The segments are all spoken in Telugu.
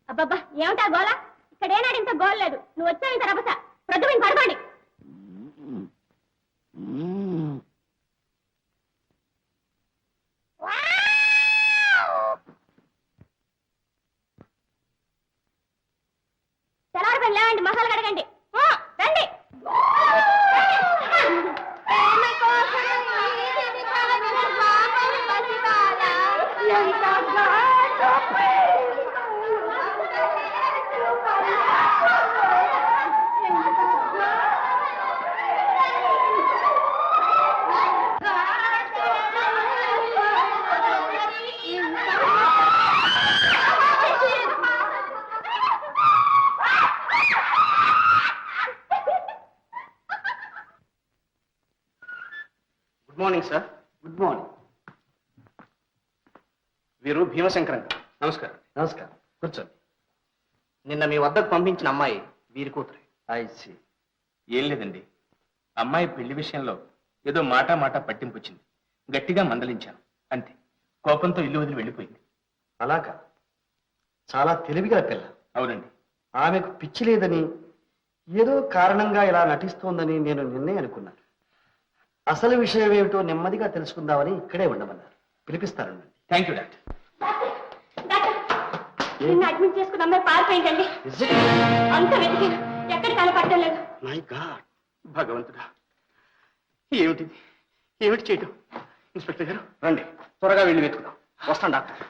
అబ్బబ్బా ఏమిటా గోళ? ఇక్కడ ఏనాడు ఇంత గోల్ లేదు. నువ్వు వచ్చావు ఇంత రభస. ప్రొద్దుమని పడుకోండి. తెల్లవారు లేవండి, మసాలా కడగండి. రండి. Good morning sir. Good morning. వీరు భీమశంకరం గారు. నమస్కారం. నమస్కారం, కూర్చోండి. నిన్న మీ వద్దకు పంపించిన అమ్మాయి వీరి కూతురు. ఐసి. ఏం లేదండి, అమ్మాయి పెళ్లి విషయంలో ఏదో మాట పట్టింపు వచ్చింది. గట్టిగా మందలించాను, అంతే. కోపంతో ఇల్లు వదిలి వెళ్ళిపోయింది. అలాగా? చాలా తెలివిగల పిల్ల. అవునండి. ఆమెకు పిచ్చి లేదని, ఏదో కారణంగా ఇలా నటిస్తోందని నేను నిన్నే అనుకున్నాను. అసలు విషయం ఏమిటో నెమ్మదిగా తెలుసుకుందామని ఇక్కడే ఉండమన్నారు. పిలిపిస్తారండి. Thank you doctor. నిన్ను అడ్మిట్ చేసుకున్న అమ్మాయి పారిపోయిందండి. అంత వెతికాను, ఎక్కడ కనపడటం లేదు. My God. భగవంతుడా, ఏమిటిది? ఏమిటి చేయటం? ఇన్స్పెక్టర్ గారు రండి, త్వరగా వెళ్ళి వెతుకుదాం. వస్తాను డాక్టర్.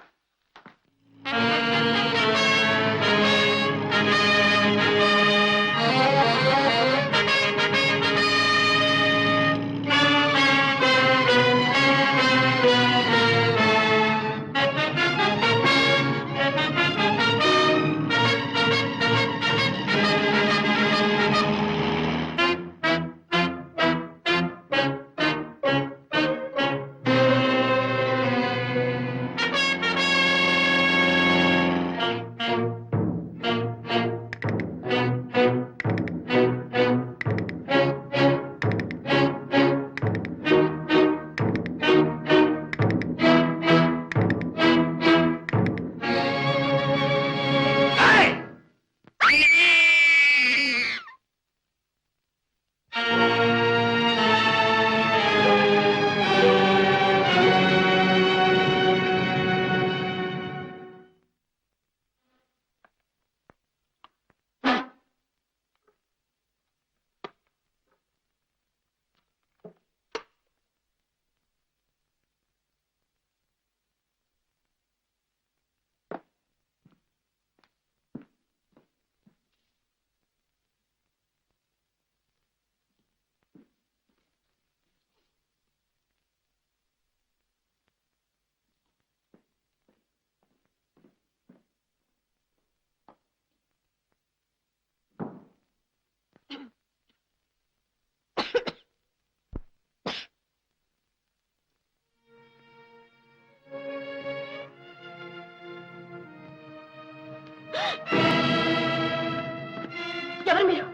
ఎవరు మీరు?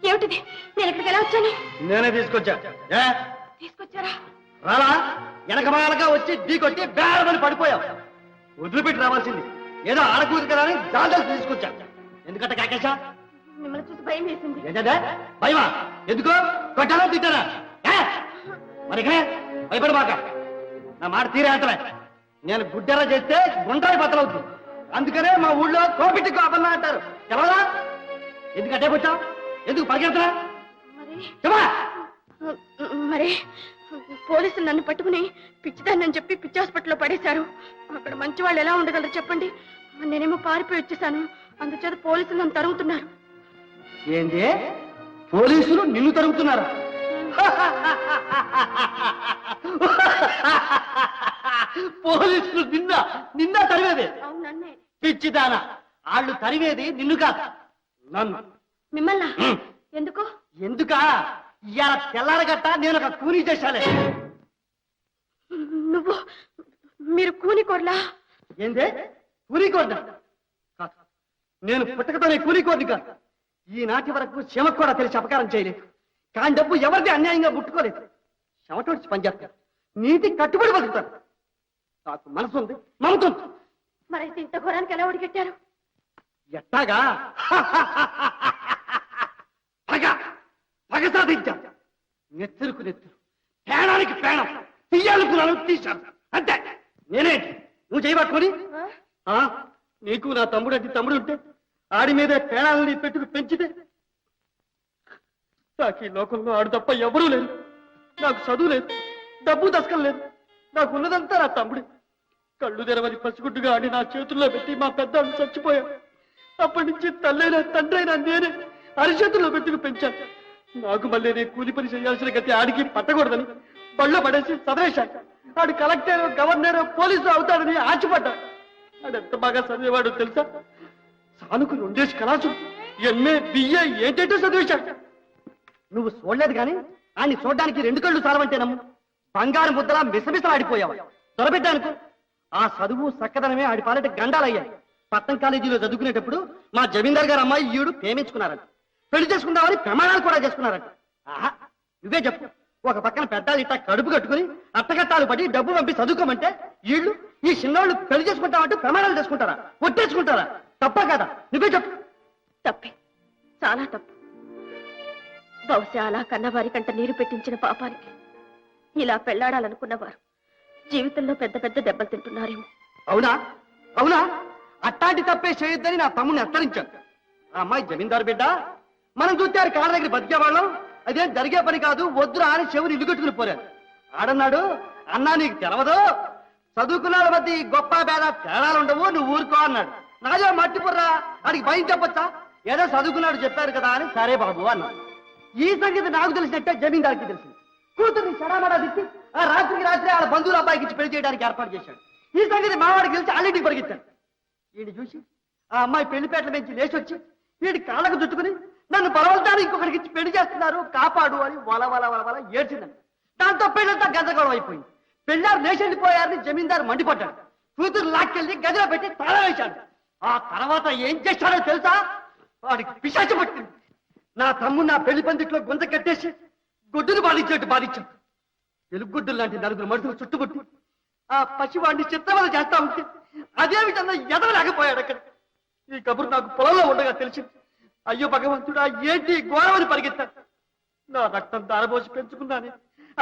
ఏమిటిది? నేను ఇక్కడికి ఎలా వచ్చాను? నేనే తీసుకొచ్చా. తీసుకొచ్చారా? రాలా? వెనకమాలగా వచ్చి ఢీకొట్టి బేరమని పడిపోయావు. వదిలిపెట్టి రావాల్సింది. ఏదో ఆడకూడదు కదా అని దాదాపు తీసుకొచ్చా. ఎందుకంటే కాకేశా మిమ్మల్ని చూసి భయం వేసింది. ఏంటంటే భయమా? ఎందుకు? కొట్టాలా తిట్టారా? మరి భయపడి మాక. నా మాట తీరే అంటలే. నేను గుడ్డెలా చేస్తే గుండ్రాయి బద్దలవుతుంది. అందుకనే మా ఊళ్ళో కోపిట్టి కోపన్నా అంటారు. చెప్పదా? ఎందుకు అడ్డే వచ్చావు? ఎందుకు పరిగెత్తరా? మరి పోలీసులు నన్ను పట్టుకుని పిచ్చిదాన్ని అని చెప్పి పిచ్చి హాస్పిటల్లో పడేశారు. అక్కడ మంచి వాళ్ళు ఎలా ఉండగలరు చెప్పండి? నేనేమో పారిపోయి వచ్చేసాను. అందుచేత పోలీసులు నన్ను తరుగుతున్నారు. ఏంటి? పోలీసులు నిన్ను తరుగుతున్నారా? పోలీసులు నిన్న తరివేది? అవునన్నే. పిచ్చిదానా, వాళ్ళు తరివేది నిన్ను కాదు, నన్ను. మిమ్మల్ని? ఎందుకు? ఎందుకా? ఇవాళ తెల్లారగట్ట నేను ఒక కూలీ చేశాలే. మీరు కూలికోర్లా? ఏందే కూలికోర్నా? నేను పుట్టకతోనే కూలికోర్ని కాదు. ఈనాటి వరకు క్షమకు కూడా తెలిసి అపకారం చేయలేదు. కానీ డబ్బు ఎవరిది అన్యాయంగా ముట్టుకోలేదు. చెమటోడ్చి పనిచేస్తారు, నీతి కట్టుబడి బతుకుతారు. నాకు మనసు ఉంది, మమత ఉంది. మరైతే ఇంత ఘోరానికి ఎలా ఒడిగట్టారు? ఎట్టాగా పగ పగ సాధించాం. నెత్తురుకు నెత్తురు, పేణానికి పేణం, తీయాలనుకున్నాను తీశాను, అంతే. నేనేంటి నువ్వు చేయబట్టుకొని? నీకు నా తమ్ముడు అంటే తమ్ముడు ఉంటే ఆడి మీద పేణాలని పెట్టుకు పెంచితే నాకు ఈ లోకంలో ఆడు తప్ప ఎవరూ లేదు. నాకు చదువు లేదు, డబ్బు దశకం లేదు. నాకు ఉన్నదంతా నా తమ్ముడే. కళ్ళు తెరవని పసిగుడ్డుగా ఆడి నా చేతుల్లో పెట్టి మా పెద్దాళ్ళు చచ్చిపోయాడు. అప్పటి నుంచి తల్లైనా తండ్రైనా నేనే అరిచేతుల్లో పెట్టుకు పెంచాను. నాకు మళ్ళీ నేను కూలి పని చేయాల్సిన గతి ఆడికి పట్టకూడదని బళ్ళో పడేసి చదివేశాక ఆడు కలెక్టర్, గవర్నర్, పోలీసు అవుతాడని ఆశపడ్డాడు. ఆడు ఎంత బాగా చదివేవాడు తెలుసా? సానుకు 2 కళాసు, ఎంఏ, బిఏ ఏంటంటే చదివేశాడు. నువ్వు చూడలేదు కానీ ఆయన్ని చూడడానికి 2 కళ్ళు చాలవంటేనమ్ము. బంగారు ముద్దలా మిసమిసలాడిపోయావు. దొరబెట్టానుకో ఆ చదువు చక్కదనమే ఆడి పాలట గండాలయ్యాయి. పట్టం కాలేజీలో చదువుకునేటప్పుడు మా జమీందార్ గారు అమ్మాయి ఈడు ప్రేమించుకున్నారంట. పెళ్లి చేసుకుందామని ప్రమాణాలు కూడా చేసుకున్నారంట. ఆహా, నువ్వే చెప్పు. ఒక పక్కన పెద్దాలు ఇట్టా కడుపు కట్టుకుని అట్టకట్టాలు పడి డబ్బు పంపి చదువుకోమంటే వీళ్ళు ఈ చిన్నవాళ్ళు పెళ్లి చేసుకుంటామంటే ప్రమాణాలు చేసుకుంటారా, ఒట్టేసుకుంటారా? తప్ప కదా? నువ్వే చెప్పు. తప్పే, చాలా తప్పు. బహుశా అలా కన్నవారి కంట నీరు పెట్టించిన పాపానికి ఇలా పెళ్లాడాలనుకున్నవారు జీవితంలో పెద్ద పెద్ద దెబ్బలు తింటున్నారేమో. అవునా? అవునా? అట్టాంటి తప్పే చేయొద్దని నా తమ్ముడిని హెచ్చరించాను. ఆ అమ్మాయి జమీందారు బిడ్డ. మనం చూస్తే కాళ్ళ దగ్గర బతికేవాళ్ళం. అదేం జరిగే పని కాదు, వద్దురా అని చెవులు ఇల్లు కట్టుకుని పోరాడు. ఆడన్నాడు, అన్నా నీకు తెలవదు, చదువుకున్న వాళ్ళ మధ్య గొప్ప పేద తేడాలు ఉండవు, నువ్వు ఊరుకో అన్నాడు. నాజో మట్టిపుర్రా, వాడికి భయం చెప్పొచ్చా? ఏదో చదువుకున్నాడు చెప్పారు కదా అని సరే బాబు అన్నాడు. ఈ సంగతి నాకు తెలిసినట్టే జమీందారికి తెలిసింది. కూతుర్ని చెడామడా తిట్టి ఆ రాత్రికి రాత్రి వాళ్ళ బంధువుల అబ్బాయికి ఇచ్చి పెళ్లి చేయడానికి ఏర్పాటు చేశాడు. ఈ సంగతి మావాడికి తెలిసి ఆల్రెడీ పరిగెత్తాడు. వీడిని చూసి ఆ అమ్మాయి పెళ్లిపేటల నుంచి లేచి వచ్చి వీడి కాళ్ళకు చుట్టుకుని నన్ను బలవంతాన్ని ఇంకొకరికి ఇచ్చి పెళ్లి చేస్తున్నారు, కాపాడు అని వల వల వల వల ఏడ్చిందండి. దాంతో పెళ్ళంతా గందరగోళం అయిపోయింది. పెళ్ళారు లేచి వెళ్ళిపోయారని జమీందారు మండిపడ్డాడు. కూతురు లాక్కెళ్ళి గదిలో పెట్టి తాళం వేశాడు. ఆ తర్వాత ఏం చేశాడో తెలుసా? వాడికి పిశాచం పట్టింది. నా తమ్ముడు నా పెళ్లి పందిట్లో గుంత కట్టేసి గుడ్డును బాధించినట్టు బాధించాడు. ఎలుగుడ్డు లాంటి 4 మనుషులు చుట్టుముట్టి ఆ పసివాడిని చిత్రవద చేస్తా ఉంటే అదే విధంగా ఎదవలేకపోయాడు. అక్కడ ఈ కబురు నాకు పొలంలో ఉండగా తెలిసింది. అయ్యో భగవంతుడా, ఏంటి ఘోరమని పరిగెత్తాను. నా రక్తం దారబోసి పెంచుకున్నాను.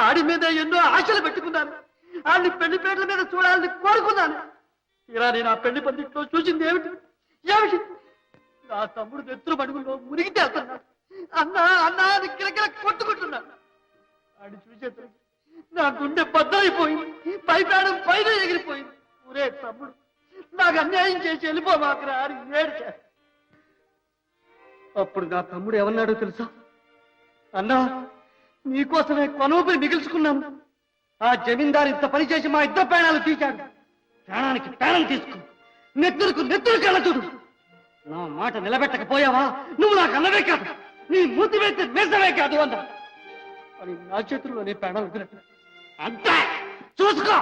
ఆడి మీద ఎన్నో ఆశలు పెట్టుకున్నాను. ఆడిని పెళ్లి పేర్ల మీద చూడాలని కోరుకున్నాను. ఇలా నేను ఆ పెళ్లి పందిట్లో చూసింది ఏమిటి? నా తమ్ముడు నెత్తురు మడుగుల్లో మునిగి తేలుతున్నాడు. అన్నా అన్నా అని కిలకిల కొట్టుకుంటున్నాడు. ఆడి చూసేసరికి నా గుండె బద్దలైపోయింది, పైపేడం పైన ఎగిరిపోయింది. ఊరే తమ్ముడు, నాకు అన్యాయం చేసి వెళ్ళిపోమాకరా అని ఏడ్చాడు. అప్పుడు నా తమ్ముడు ఏమన్నాడో తెలుసా? అన్నా, నీకోసమే కొనూపిరి మిగిల్చుకున్నాను. ఆ జమీందారు ఇంత పని చేసి మా 2 ప్రాణాలు తీశాడు. ప్రాణానికి ప్రాణం తీసుకో, నెత్తురుకు నెత్తురు కళ్ళ చూడు. నా మాట నిలబెట్టకపోయావా నువ్వు నాకు అన్నవే కాదు, నీ మూతి వేస్తే మేసవే కాదు అన్నా. అని నా చేతుల్లోనే ప్రాణం వదిలినట్టు. అంతే, చూసుకో.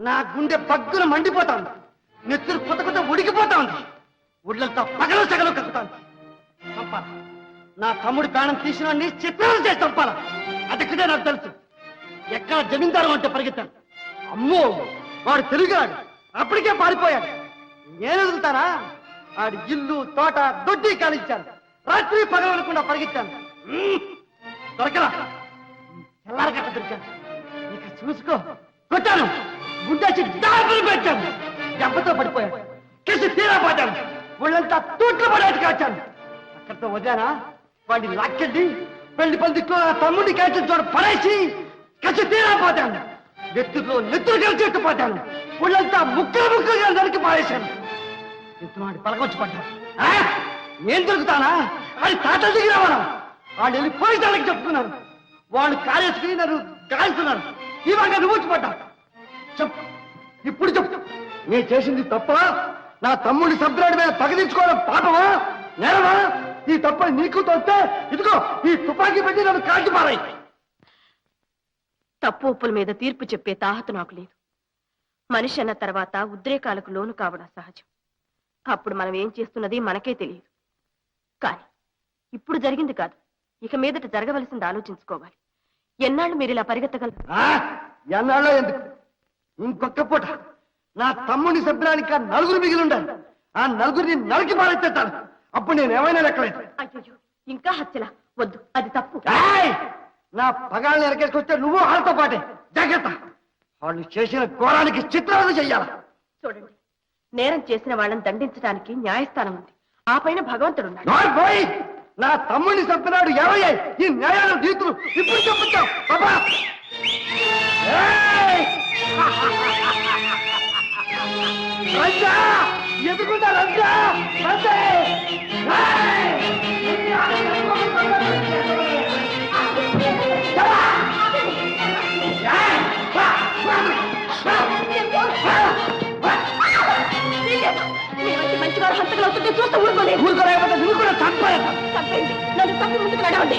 నా గుండె బగ్గున మండిపోతాను, నెత్తురు కొత్త కొత్త ఉడికిపోతా ఉంది, ఒళ్ళంతా పగలు సగలు కక్కుతాను. చంపాల, నా తమ్ముడి ప్రాణం తీసిన చిత్రాలు చేసి చంపాల. అదొక్కటే నాకు తెలుసు. ఎక్కడ జమీందారు అంటే పరిగెత్తాను. అమ్మో, వాడు తిరిగాడు, అప్పటికే పారిపోయాడు. నేను వదులుతానా? ఆడి ఇల్లు తోట దొడ్డి కాలిచ్చాను. రాత్రి పగలనకుండా పరిగెత్తాను. దొరకరా, తెల్లారగట్ట దొరికాను. ఇక చూసుకో, కొట్టాను, గుండెచ్చి దాపులు పెట్టాను. దెబ్బతో పడిపోయాడు, కిసి తీరా పడ్డాను, ఒళ్ళంతా తూట్లు పడేట్టు కాచాను. అక్కడితో వదిలానా? వాడిని లాక్కెళ్ళి పెళ్లి పందిట్లో నా తమ్ముడిని కాల్చిన చోట పడేసి కసి తీరా పోతాను. నెత్తులో నెత్తులు కలిసేట్టు పోతాను, ఒళ్ళంతా ముక్కలు ముక్కలుగా నరికి పారేశాను. వాడి పలకొచ్చి పడ్డాను. నేను దొరుకుతానా? అది తాతలు దిగిరావడం. వాళ్ళు వెళ్ళి పోలీసులకు చెప్పుకున్నారు. వాళ్ళు కాలేసుకుని నన్ను కాల్చున్నారు. ఇవాళ నువ్వు వచ్చి పడ్డా. చెప్పు, ఇప్పుడు చెప్పు, నేను చేసింది తప్ప? నా తమ్ముడి సభ్యుడి మీద పగదించుకోవడం పాపమా, నేరమా? ఈ తప్ప నీకు తోస్తే ఇదిగో ఈ తుపాకీ పెట్టి నన్ను కాల్చి పారాయి. తప్పు ఒప్పుల మీద తీర్పు చెప్పే తాహత నాకు లేదు. మనిషి అన్న తర్వాత ఉద్రేకాలకు లోను కావడం సహజం. అప్పుడు మనం ఏం చేస్తున్నది మనకే తెలియదు. కానీ ఇప్పుడు జరిగింది కాదు, ఇక మీదట జరగవలసింది ఆలోచించుకోవాలి. ఎన్నాళ్ళు మీరు ఇలా పరిగెత్తగలరు? ఎన్నాళ్ళో ఎందుకు, ఇంకొక పూట నా తమ్ముని శబ్దానికి నలుగురు మిగిలి ఉండాలి. ఆ నలుగురిని నరికి పాలెత్తాను. అప్పుడు నేను ఏమైనా లెక్కలేదు. అయ్యో, ఇంకా హత్యలా? వద్దు, అది తప్పు. నా పగాళ్ళని ఎరకేసుకొస్తే నువ్వు వాళ్ళతో పాటే. జాగ్రత్త, వాళ్ళు చేసిన ఘోరానికి చిత్రాలు చెయ్యాల. చూడండి, నేరం చేసిన వాళ్ళని దండించడానికి న్యాయస్థానం ఉంది. ఆ పైన భగవంతుడున్నాడు. నా తమ్ముడిని చంపినాడు ఎవరయ్యాయి ఈ న్యాయాల తీర్పులు ఇప్పుడు చెప్పుతాం బాబా. రంజా ఎదుగుంటా, రంజా మంచివారు హంతకులు అవుతుంటే చూస్తూ ఊరుకోలేదు. ఊరుకోలేకపోతే నువ్వు కూడా చంపేయండి, నన్ను తప్పి ముందుకు నడవండి.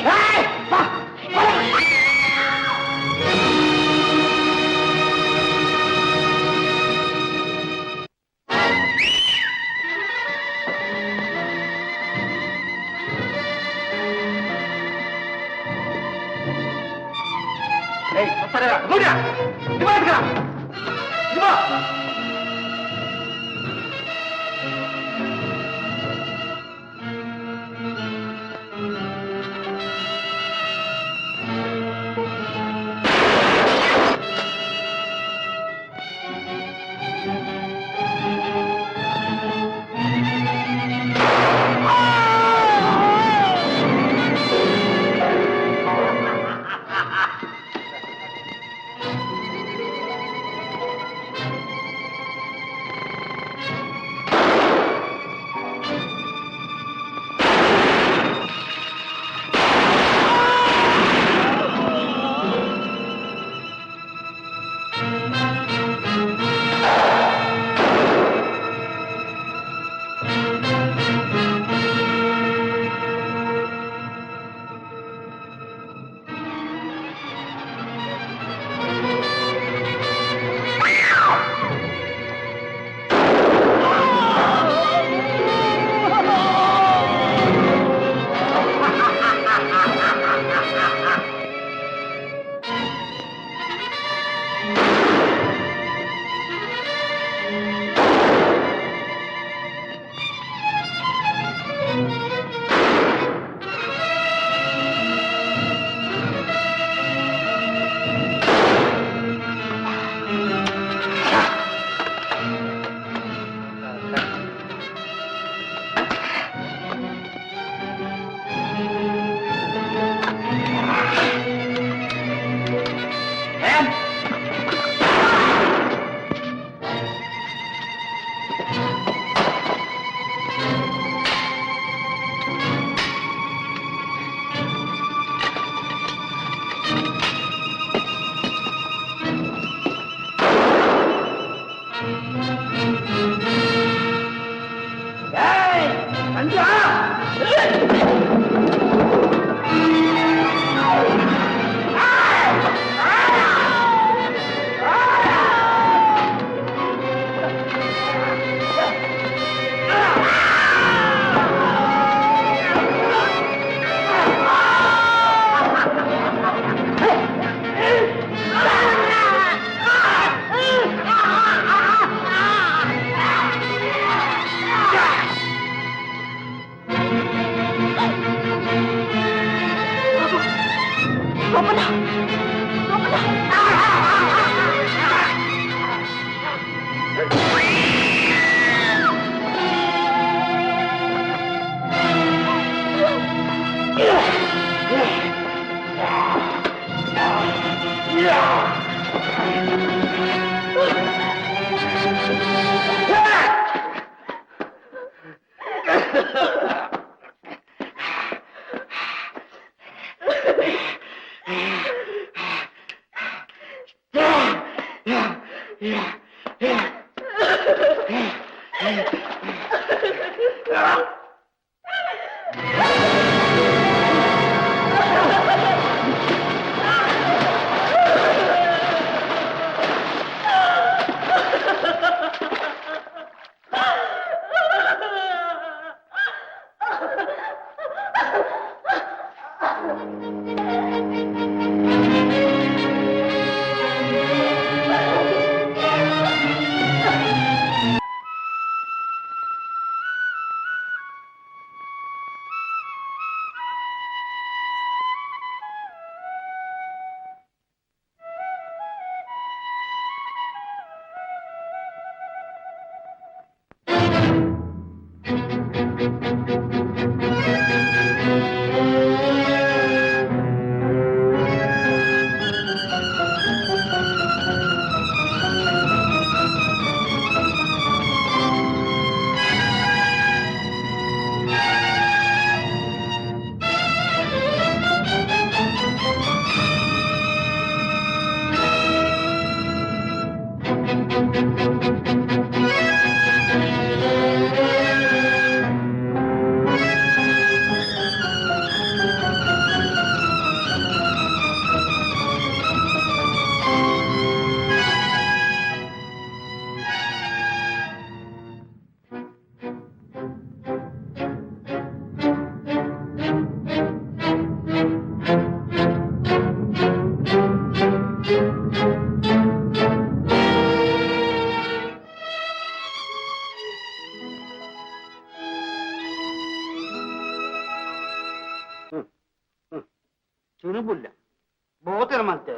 బోతినమంతే.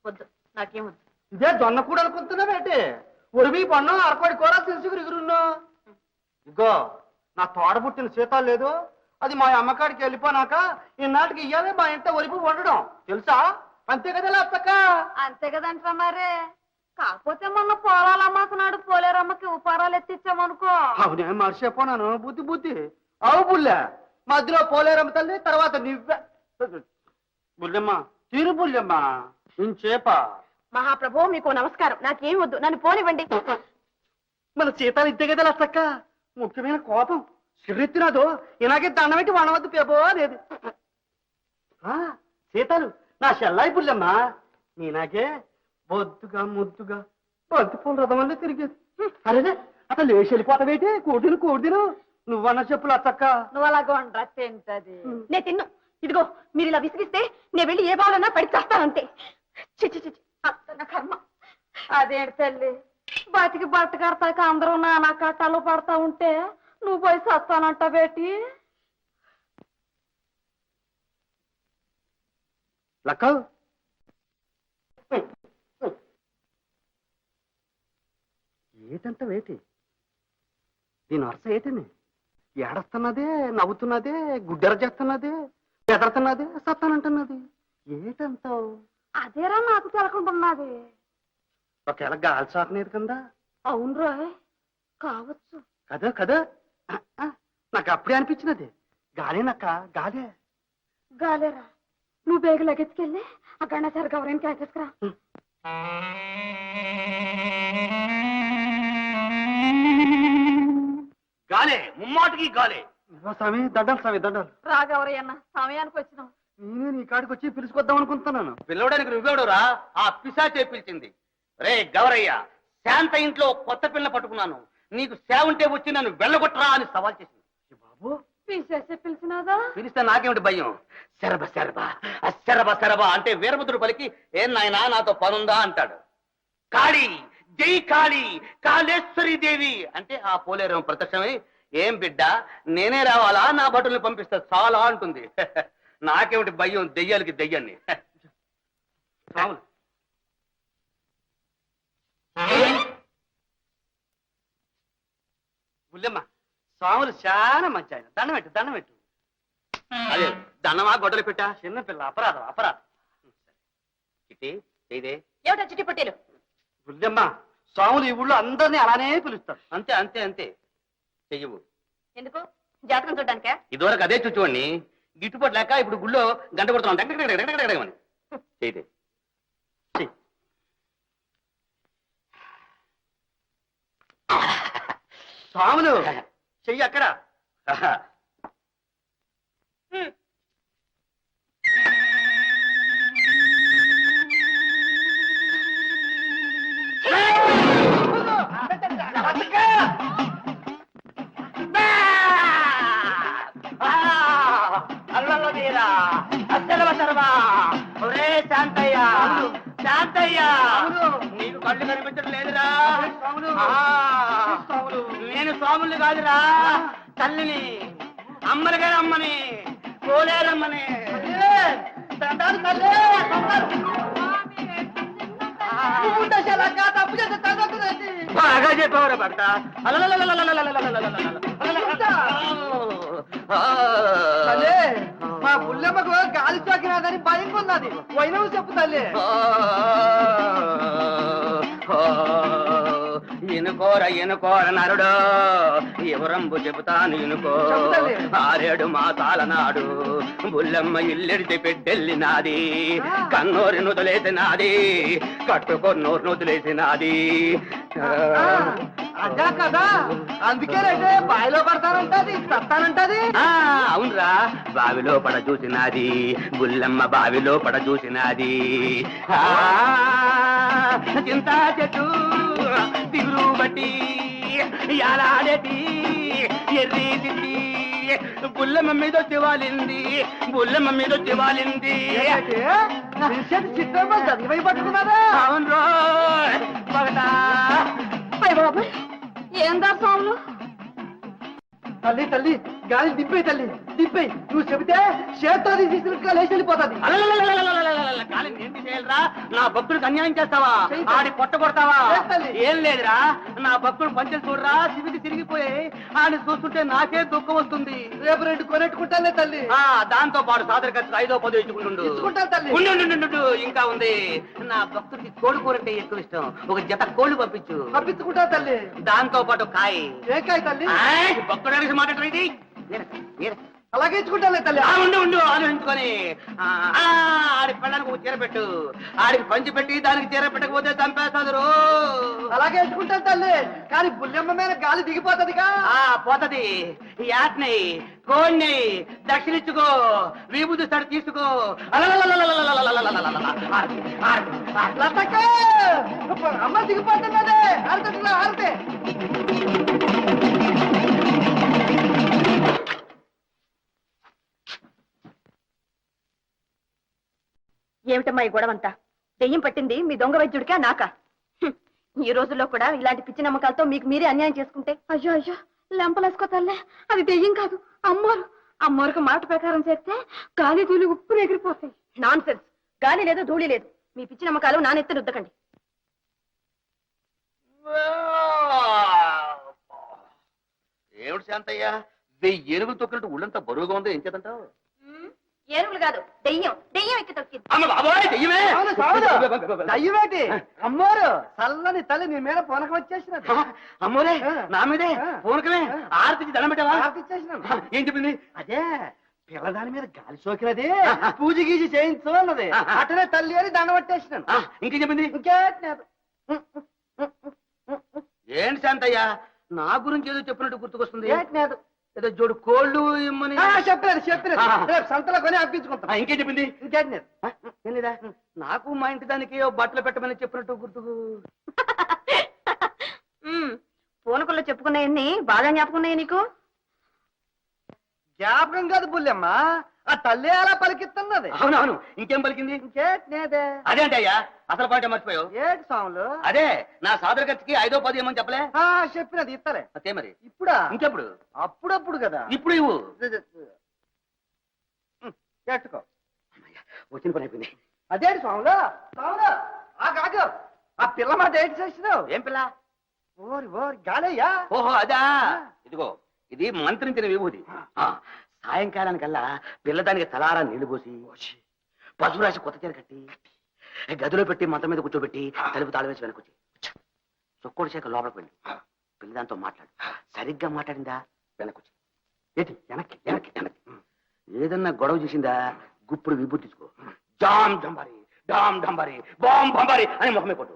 వద్దు, నాకేం వద్దు. ఇదే జొన్న కూడా అనుకుంటున్నావేంటి? ఉరిమి పన్ను అరకోడి కూడా తెలుసుకుని ఎగురున్నా. ఇగో నా తోడ పుట్టిన సీతాలు లేదు, అది మా అమ్మకాడికి వెళ్ళిపోనాక ఈనాటికి ఇయ్యాలి మా ఇంట ఒరిపి వండడం తెలుసా? అంతే కదా లేపక్క? అంతే కదంటా మరే. కాకపోతే మొన్న పోలాలమ్మకున్నాడు, పోలేరమ్మకి ఉపారాలు ఎత్తిచ్చామనుకో. అవునే మర్చిపోనాను. బుద్ధి బుద్ధి అవు బుల్లె. మధ్యలో పోలేరమ్మ తల్లి, తర్వాత నువ్వే. బుల్లెమ్మ తీరు బుల్లెమ్మ ఇంచేప. మహాప్రభు మీకు నమస్కారం. నాకేం వద్దు, నన్ను పోనివ్వండి. మన సీతాలు ఇంతే కదా లచ్చక్క. ముఖ్యమైన కోపం సిర్రెత్తినాదో ఇలాగే దండం పెట్టి వనవద్దు పేపో అనేది. సీతాలు నా చెల్లాయి పుల్లమ్మా, నేనాకే బొద్దుగా ముద్దుగా బంతి పూల రథం వల్లే తిరిగేది. అరేదే అసలు లేచి వెళ్ళిపోతావేటి? కూడిను కూడిను నువ్వన్న చెప్పులు అచ్చక్క. నువ్వు అలాగో అంటా తింటది. నేను తిన్ను. ఇదిగో మీరు ఇలా విసిగిస్తే నేను వెళ్ళి ఏ బాగులన్నా పడి చేస్తానంతే. చిచి చిచి అత్తన కర్మ. అదేంటి తల్లి, బతికి బట్ట కడతాక అందరూ నానా కట్టాలు పడతా ఉంటే నువ్వు పోయి సస్తానంట బేటి. లక్క ఏటంట వేటి? దీని అర్థం ఏటని? ఏడస్తున్నదే, నవ్వుతున్నదే, గుడ్డెర చేస్తున్నదే, బెదరుతున్నదే, సత్తానంటున్నది ఏటంటావు? అదేరా నాకు తెలకుంటున్నది. ఒకవేళ గాలి సాకనేది కింద. అవును రోయ్, కావచ్చు కదా కదా. నాకు అప్పుడే అనిపించినది గాలేనక్క, గాలే. గాలేరా. నువ్వు బేగ లగెత్తుకెళ్ళి ఆ గణాచారి గౌరవానికి వేసేసుకురా. గాలే, ముమ్మాటికి గాలే. స్వామి దండాలి, స్వామి దండాలి. రా గౌరయ్య అన్న, సమయానికి వచ్చినావు. నేనే నీ కాడికి వచ్చి పిలుచుకొద్దాం అనుకుంటున్నాను. పిల్లవడానికి నువ్వెవడురా? ఆ పిశాచే పిలిచింది. రే గౌరయ్య, శాంత ఇంట్లో కొత్త పిల్ల పట్టుకున్నాను, నీకు సేవ ఉంటే వచ్చి నన్ను వెళ్ళగొట్టరా అని సవాల్ చేసింది. బాబు పిలిచేస్తే పిలిచినాదా? పిలిస్తే నాకేమిటి భయం? శరభ శరభ శరభ శరభ అంటే వీరభద్రుడు పలికి ఏం నాయనా నాతో పనుందా అంటాడు. కాళీ జై కాళీ కాళేశ్వరి దేవి అంటే ఆ పోలేరం ప్రత్యక్షమై ఏం బిడ్డ నేనే రావాలా, నా భటుల్ని పంపిస్తా చాలా అంటుంది. నాకేమిటి భయం, దెయ్యాలకి దెయ్యాన్ని. బుల్లెమ్మ స్వాములు చాలా మంచి ఆయన. దండం పెట్టు, దండం పెట్టు. అదే దండమా గొడ్డలు పెట్టా? చిన్నపిల్ల అపరాధం, అపరాధం. చిట్టి ఇదే ఏమిటా చిట్టి పొట్టేలు? బుల్లెమ్మ స్వాములు ఈ ఊళ్ళో అందరినీ అలానే పిలుస్తారు. అంతే అంతే అంతే చెయ్యవు. ఎందుకు? జాతకం చూడ్డానికా? ఇదివరకు అదే చూచుకోండి, గిట్టుబాటు లేక ఇప్పుడు గుళ్ళో గంట కొడుతున్నాం. చేయదే స్వాములు చెయ్యి అక్కడ. శాంతయ్య శాంతయ్య నీకు కళ్ళు కనిపించడం లేదురా? నేను స్వాముల్ని కాదురా, తల్లిని, అమ్మని గారు అమ్మని, పోలేరమ్మని. బాగా చెప్పావురా భక్త. మా బుల్లెమ్మకు గాలి సోకినాదని భయం ఉన్నది. వైనవు చెప్పు తల్లి. ఎనుకోర ఎనుకోర నరుడు ఎవరంబు చెబుతాను ఎనుకో. 6 మాసాల నాడు బుల్లెమ్మ ఇల్లెడితే పెట్టెళ్ళినాది, కన్నోరి నుదులేసినాది, కట్టుకొన్నోరు నుదులేసినాది. అదా కదా, అందుకేనంటే బావిలో పడతానంటది, చస్తానంటది. అవునరా, బావిలో పడ చూసినాది బుల్లెమ్మ, బావిలో పడ చూసినాది. చింతా చెట్టు దిగురు బట్టి ఎలాడేటి ఎర్రి తిట్టి బుల్లెమ్మ మీద వచ్చి వాలింది, బుల్లెమ్మ మీద వచ్చి వాలింది. చిత్రంలో చదివై పట్టుకున్నారా? అవును రో పగటా. బాబు ఏం దా స్వాములు? తల్లి తల్లి గాలి దిప్పే, తల్లి దిప్పే. నువ్వు చెబితే చేత్తో తీసుకుని లేచి వెళ్ళిపోతుంది. గాలి నేను నా భక్తుడికి అన్యాయం చేస్తావా? ఆడి పొట్ట కొడతావా? ఏం లేదురా, నా భక్తుడు పంచెలు చూడరా శివికి తిరిగిపోయి ఆడిని చూస్తుంటే నాకే దుఃఖం వస్తుంది. రేపు 2 కొనెట్టుకుంటానే తల్లి. దాంతో పాటు సాదర ఖర్చు 5ో 10ో ఇచ్చుకుంటుండు. ఉండు, ఇంకా ఉంది. నా భక్తుడికి కోడి కూర అంటే ఎక్కువ ఇష్టం. ఒక జత కోళ్ళు పంపించుకుంటా తల్లి. దాంతో పాటు కాయ. ఏ కాయ తల్లి? భక్తుడు అనేసి మాట్లాడేది. అలాగే ఇచ్చుకుంటాలే తల్లి. ఉండు ఆలోచించుకొని ఆడి పెళ్ళానికి ఒక చీర పెట్టు. ఆడికి పంచి పెట్టి దానికి చీర పెట్టకపోతే చంపేస్తాడు. అలాగే ఇచ్చుకుంటాను తల్లి. కానీ బుల్లెమ్మ మీద గాలి దిగిపోతుందిగా. పోతది. యాట్ని కోడిని దక్షిణిచ్చుకో, విభూతి తడి తీసుకో. లతక్క, అమ్మ దిగిపోతున్నదే. ఆరితే ఏమిటమ్మా ఈ గొడవంతా? దెయ్యం పట్టింది మీ దొంగ వైద్యుడికా నాకా? ఈ రోజుల్లో కూడా ఇలాంటి పిచ్చి నమ్మకాలతో మీకు మీరే అన్యాయం చేసుకుంటే అయ్యో లెంపలేసుకో తల్లే. అది దెయ్యం కాదు, అమ్మోరుకు మాట ప్రకారం చేస్తే గాలి ధూళి ఉప్పు ఎగిరిపోతాయి. Non sense. గాలి లేదు, ధూళి లేదు. మీ పిచ్చి నమ్మకాలు నానెత్తి రుద్దకండి. ఏమిటి శాంతయ్య, 1000 ఏనుగులు తొక్కినట్టు ఉళ్ళంతా బరువుగా ఉందో ఏం చేద్దంటావు? ఏనుగులు కాదు, దెయ్యం ఎక్కి తొక్కింది. దయ్యమేటి అమ్మోరు చల్లని తల్లి నీ మీద పొనక వచ్చేసినది. అమ్మోరే, నా మీదే పూనకమే. ఆర్తికి దండం పెట్టావా? ఇచ్చేసినాను. ఏం చెప్పింది? అదే పిల్లదాని మీద గాలి సోకినది, పూజ గీజి చేయించు అన్నది. అటనే తల్లి అని దండ పట్టేసినాను. ఇంకేం చెప్పింది? ఇంకేట్లేదు. ఏంటి శాంతయ్య, నా గురించి ఏదో చెప్పినట్టు గుర్తుకొస్తుంది. ఏట్లేదు. ఏదో జోడు కోళ్ళు ఇమ్మని చెప్పినది. రేపు సంతలో కొని అప్పించుకుంటా. ఇంకేం చెప్పింది? ఇంకేట్లేదు. తెలీదా? నాకు మా ఇంటి దానికి బట్టలు పెట్టమని చెప్పినట్టు గుర్తుకు. పూనకుల్లో చెప్పుకున్నాయన్ని బాగా జ్ఞాపకున్నాయి నీకు? జ్ఞాపకం కాదు బుల్లెమ్మ, ఆ తల్లి అలా పలికిస్తున్నది. అవునవును, ఇంకేం పలికింది? ఇంకేట్లేదే. అదే అంటే అయ్యా, అసలు పాయింట్ మర్చిపోయావు. ఏటి స్వాములు? అదే నా సాదర ఖర్చుకి 5ో 10ో ఏమని చెప్పలే? చెప్పినది ఇస్తలే. అంతే మరి. ఇప్పుడా? ఇంకెప్పుడు? అప్పుడప్పుడు కదా. ఇప్పుడు ఇవ్వు. ఎట్టుకో. వచ్చిన పని అయిపోయింది. అదేంటి స్వాములు? కాదు, ఆ పిల్ల మాట ఏంటి చేసినావు? ఏం పిల్ల? ఓరి గాలయ్యా. ఓహో అదా. ఇదిగో, ఇది మంత్రించిన విభూతి. సాయంకాలానికల్లా పిల్లదానికి తలారా నీళ్లు పోసి పసుపు రాసి కొత్త చీర కట్టి గదిలో పెట్టి మంచం మీద కూర్చోబెట్టి తలుపు తాళం వేసి వెనకొచ్చి చొక్కోడి చేక లోపలికి వెళ్ళి పిల్లదాంతో మాట్లాడు. సరిగ్గా మాట్లాడిందా వెనకొచ్చి ఏంటి వెనక్కి ఏదన్నా గొడవ చేసిందా గుప్పుడు విభూతి తీసుకో. జామ్ డంబారి డామ్ డంబారి బాంబ్ బంబారి అని ముఖమే కొట్టు.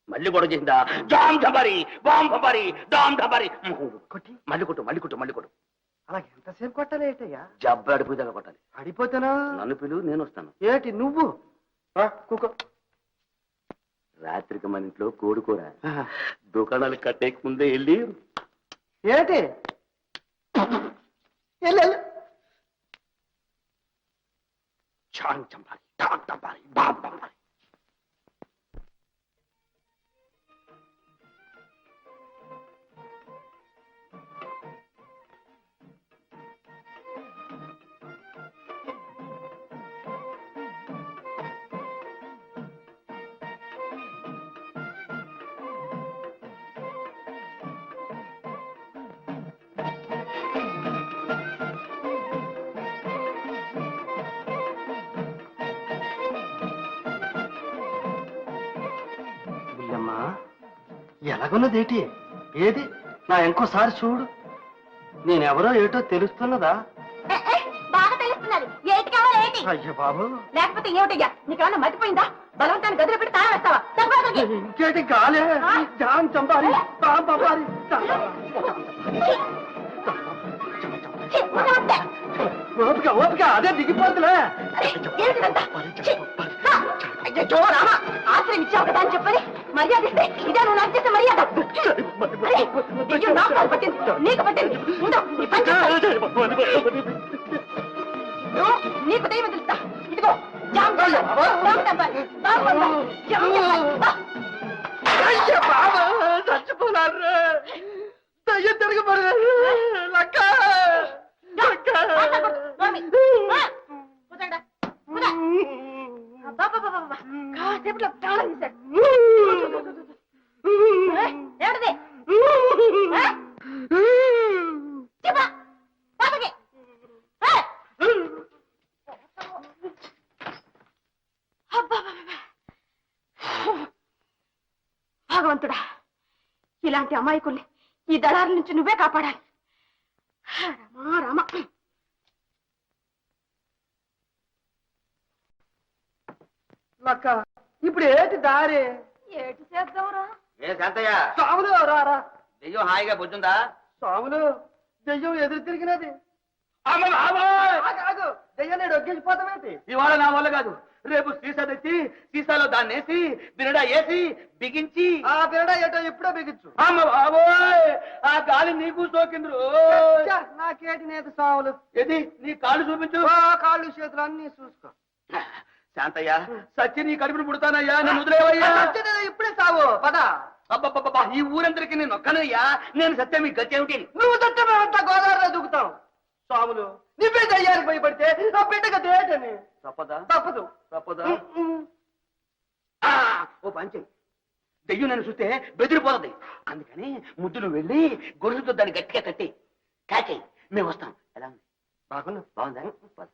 మళ్ళీ గొడవ చేసిందా జామ్ డంబారి బాంబ్ బంబారి డామ్ డంబారి కొట్టి మళ్ళీ కొట్టు. అలాగే ఎంతసేపు కొట్టాలి ఏంటయ్యా? జబ్బు అడిపోయేదాకా కొట్టాలి. అడిపోతానా? నన్ను పిలువు, నేను వస్తాను. ఏటి నువ్వు? కూకో. రాత్రికి మన ఇంట్లో కోడుకోర దుకాణాలు కట్టేక ముందే వెళ్ళి ఏటి చాం చంపాలి డామ్ డంబారి బాంబ్ బంబారి. ఎలాగున్నదేటి? ఏది నా ఇంకోసారి చూడు. నేనెవరో ఏటో తెలుస్తున్నదా? బాగా తెలుస్తున్నది. ఏంటి కావాలి? ఏంటి? అయ్యో బాబు, లేకపోతే ఏమిటయ్యా? నీకేమన్నా మర్చిపోయిందా? బలవంతాన్ని గదిలో పెట్టి తాళం వేస్తావా? ఇంకేటి గాలే. జామ్ చంపాలి బాంబ్ బంబారి. ఓపిక అదే దిగిపోతులే. ఆశ్రయం ఇచ్చావు కదా అని చెప్పని మర్యాద ఇస్తే ఇదే నువ్వు నాకు చేసే మర్యాద. నాకు పట్టింది, నీకు పట్టింది. నీకు దైవం తెలుస్తా. ఇదిగో చచ్చిపోనారు. దయ్యం తిరగబడారు. అబ్బా అబ్బబ్బబ్బబ్బ. కాసేపట్లో ప్రాణం తీశాడు. ఏమిటిది? ఆ? చెప్పా, పాపకి. ఆ? అబ్బబ్బబ్బబ్బ. భగవంతుడా, ఇలాంటి అమాయకుల్ని ఈ దళారి నుంచి నువ్వే కాపాడాలి. రామా రామ. లక్క ఇప్పుడు ఏంటి దారి? ఏటి చేద్దాంరా? ఏ శాంతయ్య, సాములు రారా. దెయ్యం హాయిగా బుజ్జుందా? సాములు, దెయ్యం ఎదురు తిరిగినది. అమ్మ బాబోయ్! ఆగు, దెయ్యాన్ని డొగ్గేసిపోతామేంటి? ఇవాళ నా వల్ల కాదు. రేపు సీసా తెచ్చి సీసాలో దాన్ని వేసి బిరడా వేసి బిగించి ఆ బిరడ ఏటో ఇప్పుడే బిగించు. అమ్మ బాబోయ్! ఆ గాలి నీకు సోకింద్రు. నాకేటి నేత సాములు. ఏది నీ కాళ్ళు చూపించు. కాళ్ళు చేతులు అన్ని చూసుకో. శాంతయ్య, సచ్చి నీ కడుపును పుడతానయ్యా, నన్ను వదిలేవయ్యా. ఇప్పుడే సావు పద. అబ్బబ్బబ్బా, ఈ ఊరందరికి నేను ఒక్కనయ్యా. నేను సత్యం మీ గచ్చేమిటి? నువ్వు తట్టమేమంతా గోదావరిలో దిగుతావు. సాములు, నువ్వే దయ్యానికి భయపడితే ఆ బిడ్డగా తేటని తప్పదా? తప్పదు. తప్పదా? ఓ పంచి, దెయ్యం నన్ను చూస్తే బెదిరిపోతుంది. అందుకని ముద్దులు వెళ్ళి గొలుసుతో దాన్ని గట్టిగా కట్టి కాచేయి, మేము వస్తాం. ఎలా ఉంది? బాగున్నా. బాగుందా? పద.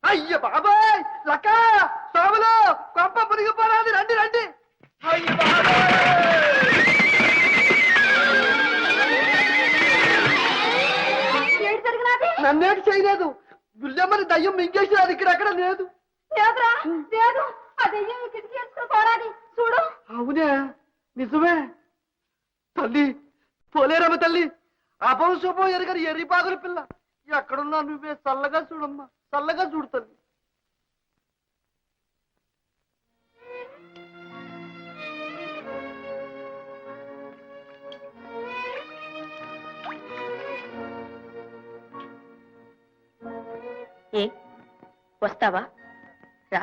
అయ్య బాబాయ్, లక్క, సాములు, కొంప మునిగిపోరాది. రండి రండి. అయ్య బాబోయ్! ఏడు జరిగినది? నన్నేటి చేయలేదు. గుల్లెమ్మని దయ్యం మింగేసినది ఇక్కడెక్కడ లేదు. లేదురా, లేదు. అదయ్యో కిటికీ వేసుకుని పోరాది చూడు. అవునే, నిజమే. తల్లి, పోలేరమ్మ తల్లి, అపం శుభం ఎరగని ఎర్రిపాగుల పిల్ల. ఎక్కడున్నా నువ్వే చల్లగా చూడమ్మా, చల్లగా చూడు తల్లి. ఏ వస్తావా? రా.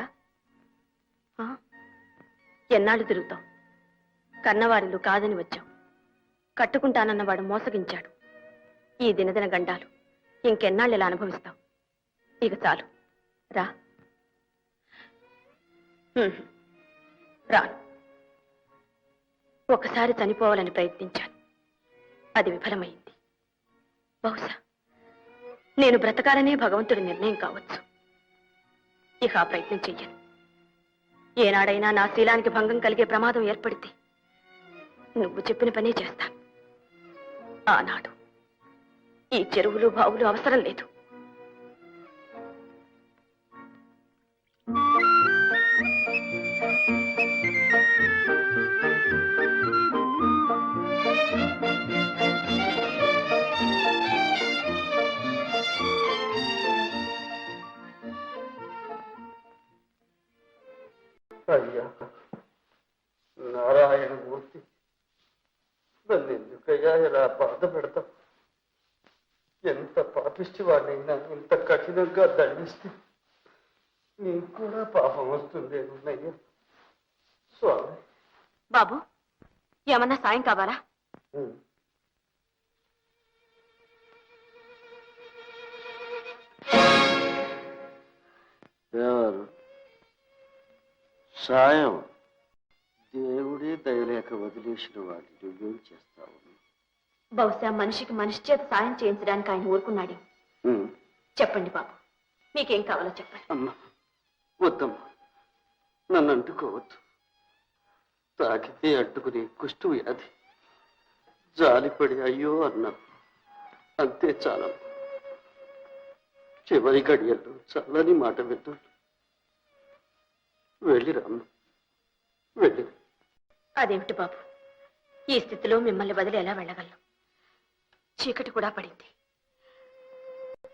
ఎన్నాళ్ళు తిరుగుతావు? కన్నవారిలు కాదని వచ్చావు. కట్టుకుంటానన్నవాడు మోసగించాడు. ఈ దినదిన గండాలు ఇంకెన్నాళ్ళు ఇలా అనుభవిస్తావు? ఇక చాలు, రా. రాను. ఒకసారి చనిపోవాలని ప్రయత్నించాను, అది విఫలమైంది. బహుశా నేను బ్రతకాలనే భగవంతుడి నిర్ణయం కావచ్చు. ఇక ఆ ప్రయత్నం చెయ్యను. ఏనాడైనా నా శీలానికి భంగం కలిగే ప్రమాదం ఏర్పడితే నువ్వు చెప్పిన పనే చేస్తాను. ఆనాడు ఈ చెరువులు బావులు అవసరం లేదు. అయ్యా నారాయణ మూర్తి, నన్ను ఎందుకయ్యా ఇలా బాధ పెడతాం? ఎంత పాపిష్టి వాడినైనా ఇంత కఠినంగా దండిస్తే నీకు కూడా పాపం వస్తుందేమోనయ్యా. స్వామి. బాబు, ఏమన్నా సాయం కావాలా? ఎవరు? సాయం దేవుడే దయలేక వదిలేసిన వాడిని నువ్వేం చేస్తావు? బహుశా మనిషికి మనిషి చేత సాయం చేయించడానికి ఆయన ఊరుకున్నాడు. చెప్పండి బాబు, మీకేం కావాలో చెప్పండి. అమ్మా, వద్దమ్మా, నన్ను అంటుకోవద్దు. తాకితే అడ్డుకునే కుష్టు వ్యాధి. జాలిపడి అయ్యో అన్నా, అంతే చాలా. చివరి గడియల్లో చల్లని మాట విన్నాను. వెళ్ళిరామ్మ, వెళ్ళి. అదేమిటి బాబు, ఈ స్థితిలో మిమ్మల్ని వదిలి ఎలా వెళ్ళగలను? చీకటి కూడా పడింది.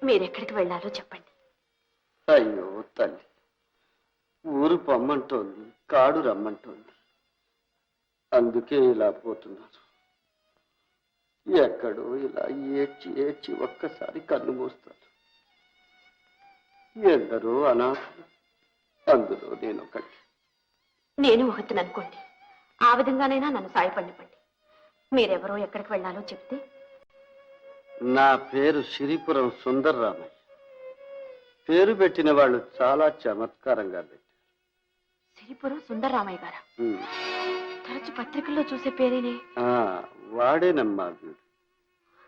మీరెక్కడికి వెళ్ళాలో చెప్పండి. అయ్యో తల్లి, ఊరు పొమ్మంటోంది, కాడు రమ్మంటోంది. అందుకే ఇలా పోతున్నారు. ఎక్కడో ఇలా ఏడ్చి ఏడ్చి ఒక్కసారి కన్ను మూస్తారు. ఎందరో అనాథలు, అందులో నేను ఒకటి. నేను ఒకటిని అనుకోండి, ఆ విధంగానైనా నన్ను సాయపడివ్వండి. మీరెవరో ఎక్కడికి వెళ్ళాలో చెప్తే నా పేరు సిరిపురం సుందర్రామయ్య. పేరు పెట్టిన వాళ్ళు చాలా చమత్కారంగా పెట్టారు. సిరిపురం సుందరరామయ్య గారా? ఉమ్. తరచు పత్రికల్లో చూసే పేరేనే. ఆ, వాడేనమ్మా వీడు.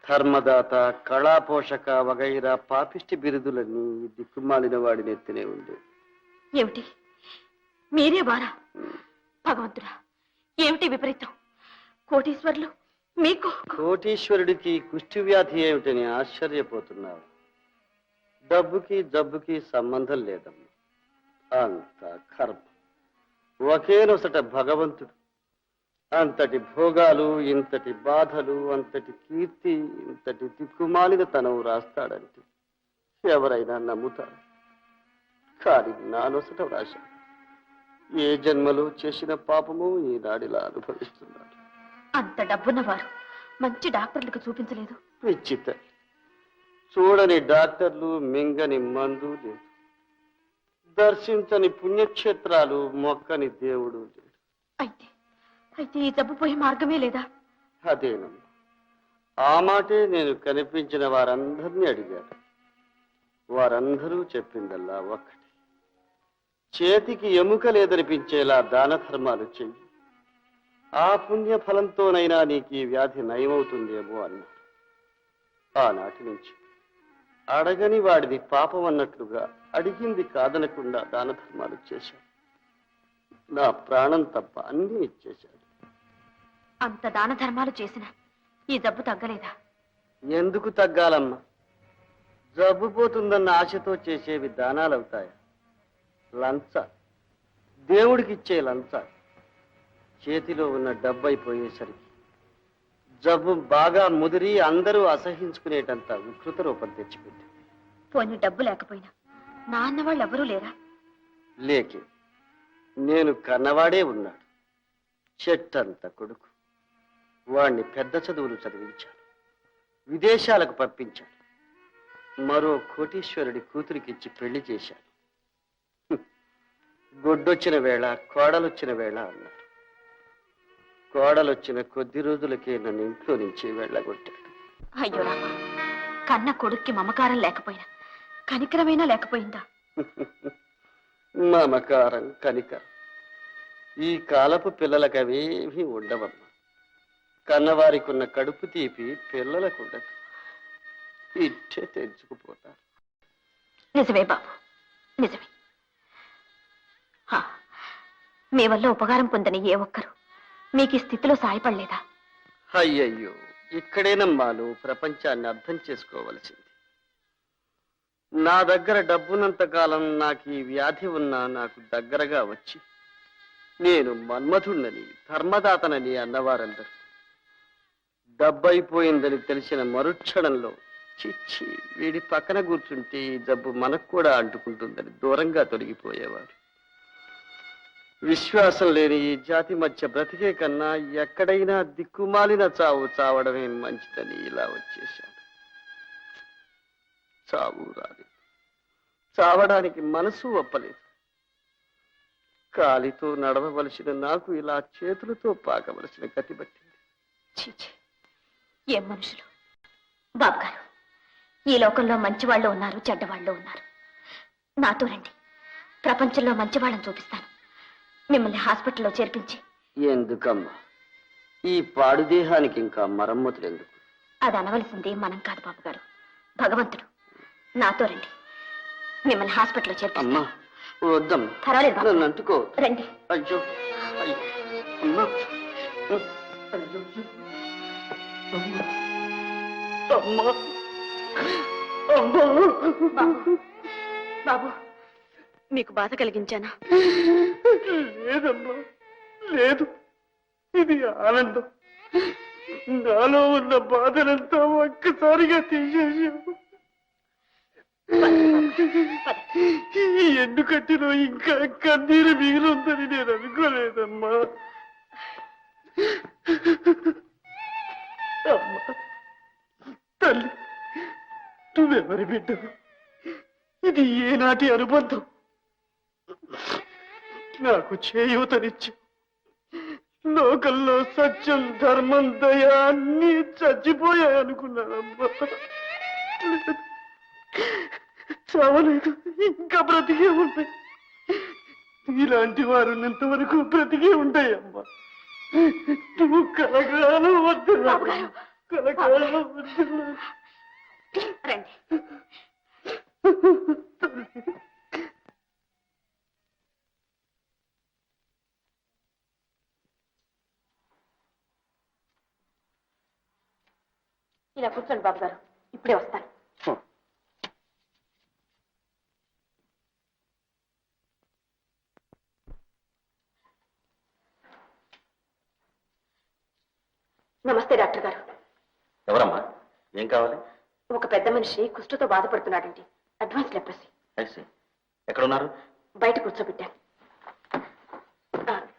ధర్మదాత, కళాపోషక వగైరా పాపిష్టి బిరుదులన్నీ ఈ దిక్కుమాలిన వాడి నెత్తినే ఉంది. ఏమిటి మీరే వారా? భగవంతుడా, ఏమిటి విపరీతం? కోటీశ్వర్లు మీకు. కోటీశ్వరుడికి కుష్టి వ్యాధి ఏమిటని ఆశ్చర్యపోతున్నావు. డబ్బుకి జబ్బుకి సంబంధం లేదమ్మా. అంత కర్మ. ఒకే నొసట భగవంతుడు అంతటి భోగాలు, ఇంతటి బాధలు, అంతటి కీర్తి, ఇంతటి దిక్కుమాలిన తనవు రాస్తాడంటే ఎవరైనా నమ్ముతారు. కానీ నా నొసట రాశాడు. ఏ జన్మలో చేసిన పాపము ఈనాడిలా అనుభవిస్తున్నాడు. అంత డబ్బున్నవారు మంచి డాక్టర్లకు చూపించలేదు? విచిత్ర. చూడని డాక్టర్లు, మింగని మందు లేదు. దర్శించని పుణ్యక్షేత్రాలు, మొక్కని దేవుడు లేడు. అయితే అయితే ఈ జబ్బు పోయే మార్గమే లేదా? అదేనమ్మా. ఆ మాటే నేను కనిపించిన వారందరినీ అడిగాను. వారందరూ చెప్పిందల్లా ఒక్కటి. చేతికి ఎముక లేదనిపించేలా దాన ధర్మాలు చెయ్యి. ఆ పుణ్య ఫలంతోనైనా నీకు ఈ వ్యాధి నయమవుతుందేమో అన్నారు. ఆనాటి నుంచి అడగని వాడిది పాపం అన్నట్లుగా అడిగింది కాదనకుండా దాన ధర్మాలు చేశాడు. నా ప్రాణం తప్ప అన్నీ ఇచ్చేశాడు. అంత దాన ధర్మాలు చేసినా ఈ జబ్బు తగ్గలేదా? ఎందుకు తగ్గాలమ్మా? జబ్బు పోతుందన్న ఆశతో చేసేవి దానాలవుతాయా? లంచ, దేవుడికిచ్చే లంచ. చేతిలో ఉన్న డబ్బు అయిపోయేసరికి జబ్బు బాగా ముదిరి అందరూ అసహించుకునేటంత వికృత రూపం తెచ్చిపెట్టి. పోనీ డబ్బు లేకపోయినా నా అన్నవాళ్ళు ఎవరూ లేరా? లేకే, నేను కన్నవాడే ఉన్నాడు. చెట్టంత కొడుకు. వాణ్ణి పెద్ద చదువులు చదివించాను, విదేశాలకు పంపించాను. మరో కోటీశ్వరుడి కూతురికిచ్చి పెళ్లి చేశాను. గొడ్డొచ్చిన వేళ, కోడలొచ్చిన వేళ అన్నాడు. కోడలొచ్చిన కొద్ది రోజులకే నన్ను ఇంట్లో నుంచి వెళ్ళగొట్టాడు. అయ్యో రామా, కన్న కొడుక్కి మమకారం లేకపోయినా కనికరమైనా లేకపోయిందా? మమకారం, కనికరం ఈ కాలపు పిల్లలకు అవేమీ ఉండవమ్మా. కన్నవారికి ఉన్న కడుపు తీపి పిల్లలకు ఉండదు. ఇట్టే తెంచుకుపోతారు. నిజమే బాబు, నిజమే. హా, మీ వల్ల ఉపకారం పొందని ఏ ఒక్కరు మీకు ఈ స్థితిలో సాయపడలేదా? అయ్యయ్యో, ఇక్కడేనమ్మా నువ్వు ప్రపంచాన్ని అర్థం చేసుకోవలసింది. నా దగ్గర డబ్బున్నంత కాలం నాకు ఈ వ్యాధి ఉన్నా నాకు దగ్గరగా వచ్చి నేను మన్మధుణ్ణని, ధర్మదాతనని అన్నవారందరూ డబ్బైపోయిందని తెలిసిన మరుక్షణంలో చిచ్చి వీడి పక్కన కూర్చుంటే ఈ జబ్బు మనకు కూడా అంటుకుంటుందని దూరంగా తొలగిపోయేవారు. విశ్వాసం లేని ఈ జాతి మధ్య బ్రతికే కన్నా ఎక్కడైనా దిక్కుమాలిన చావు చావడమే మంచిదని ఇలా వచ్చేశాను. చావు రాదు, చావడానికి మనసు ఒప్పలేదు. కాలితో నడవవలసిన నాకు ఇలా చేతులతో పాకవలసిన గతి పట్టింది. చీచి, ఏం మనుషులు! బాబు గారు, ఈ లోకంలో మంచివాళ్ళు ఉన్నారు, చెడ్డవాళ్ళు ఉన్నారు. నాతో రండి, ప్రపంచంలో మంచివాళ్ళని చూపిస్తాను. మిమ్మల్ని హాస్పిటల్లో చేర్పించి. ఎందుకమ్మా? ఈ పాడు దేహానికి ఇంకా మరమ్మతులు ఎందుకు? అది అనవలసింది మనం కాదు బాబు గారు, భగవంతుడు. నాతో రండి, మిమ్మల్ని హాస్పిటల్లో చేర్పిస్తాను. అమ్మా వద్దమ్మా, పర్వాలేదు బాబు, నన్ను అంటుకో. రండి. అయ్యో అయ్యో అమ్మా, అయ్యో అమ్మా, అమ్మా, అమ్మా. బాబు, బాబు, మీకు బాధ కలిగించానా? లేదమ్మా, లేదు. ఇది ఆనందం. నాలో ఉన్న బాధనంతా ఒక్కసారిగా తీసేసావు. ఎందుకంటేనో ఇంకా కన్నీరు మిగిలిందని నేను అనుకోలేదమ్మా. అమ్మా, తల్లి, నువ్వెవరి బిడ్డవు? ఇది ఏనాటి అనుబంధం? నాకు చేయూతనిచ్చు, లోకల్లో సత్యం ధర్మం దయ అన్నీ చచ్చిపోయాయనుకున్నానమ్మా. చావలేదు, ఇంకా బ్రతికే ఉంటాయి. ఇలాంటి వారు ఇంతవరకు బ్రతికే ఉంటాయమ్మా. నువ్వు కలకాలం వద్దురా, కలకాలం వద్దురా. రండి. ఇలా కూర్చోండి బాబు గారు, ఇప్పుడే వస్తాను. నమస్తే డాక్టర్ గారు. ఎవరమ్మా, ఏం కావాలి? ఒక పెద్ద మనిషి కుష్ఠతో బాధపడుతున్నాడండి. Advance leprosy. ఎక్కడున్నారు? బయట కూర్చోబెట్టాను.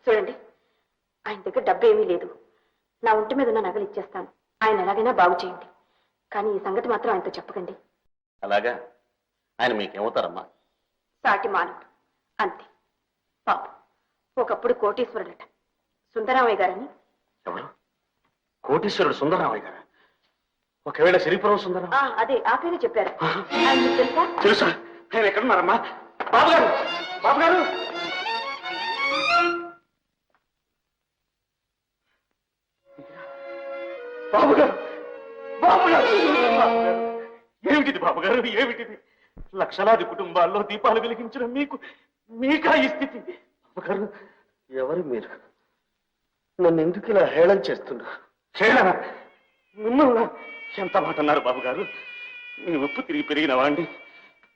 చూడండి, ఆయన దగ్గర డబ్బు ఏమీ లేదు. నా ఒంటి మీద ఉన్న నగలు ఇచ్చేస్తాను. ఆయన ఎలాగైనా బాగు చేయండి. కానీ ఈ సంగతి మాత్రం ఆయనతో చెప్పకండి. అలాగా? ఆయన మీకేమవుతారమ్మా? సాటి మానవుడు అంతే. పాపం ఒకప్పుడు కోటీశ్వరుడట, సుందరామయ్య గారని. ఎవరు? కోటీశ్వరుడు సుందరరామయ్య గారు? ఒకవేళ శ్రీపురం సుందరం? అదే ఆ పేరు చెప్పారు. ఆయన మీకు తెలుసా? తెలుసా? ఆయన ఎక్కడున్నారమ్మా? బాబు గారు, బాబు గారు! బాబు గారు, బాబు గారు! ఏమిటిది బాబు గారు, ఏమిటిది? లక్షలాది కుటుంబాల్లో దీపాలు వెలిగించిన మీకా ఈ స్థితి? బాబు గారు, ఎవరు మీరు? నన్ను ఎందుకు ఇలా హేళన చేస్తున్నారు? హేళన? మిమ్మల్ని ఎంత మాట అన్నారు బాబు గారు? మీ ఉప్పు తిరిగి పెరిగిన వాడిని,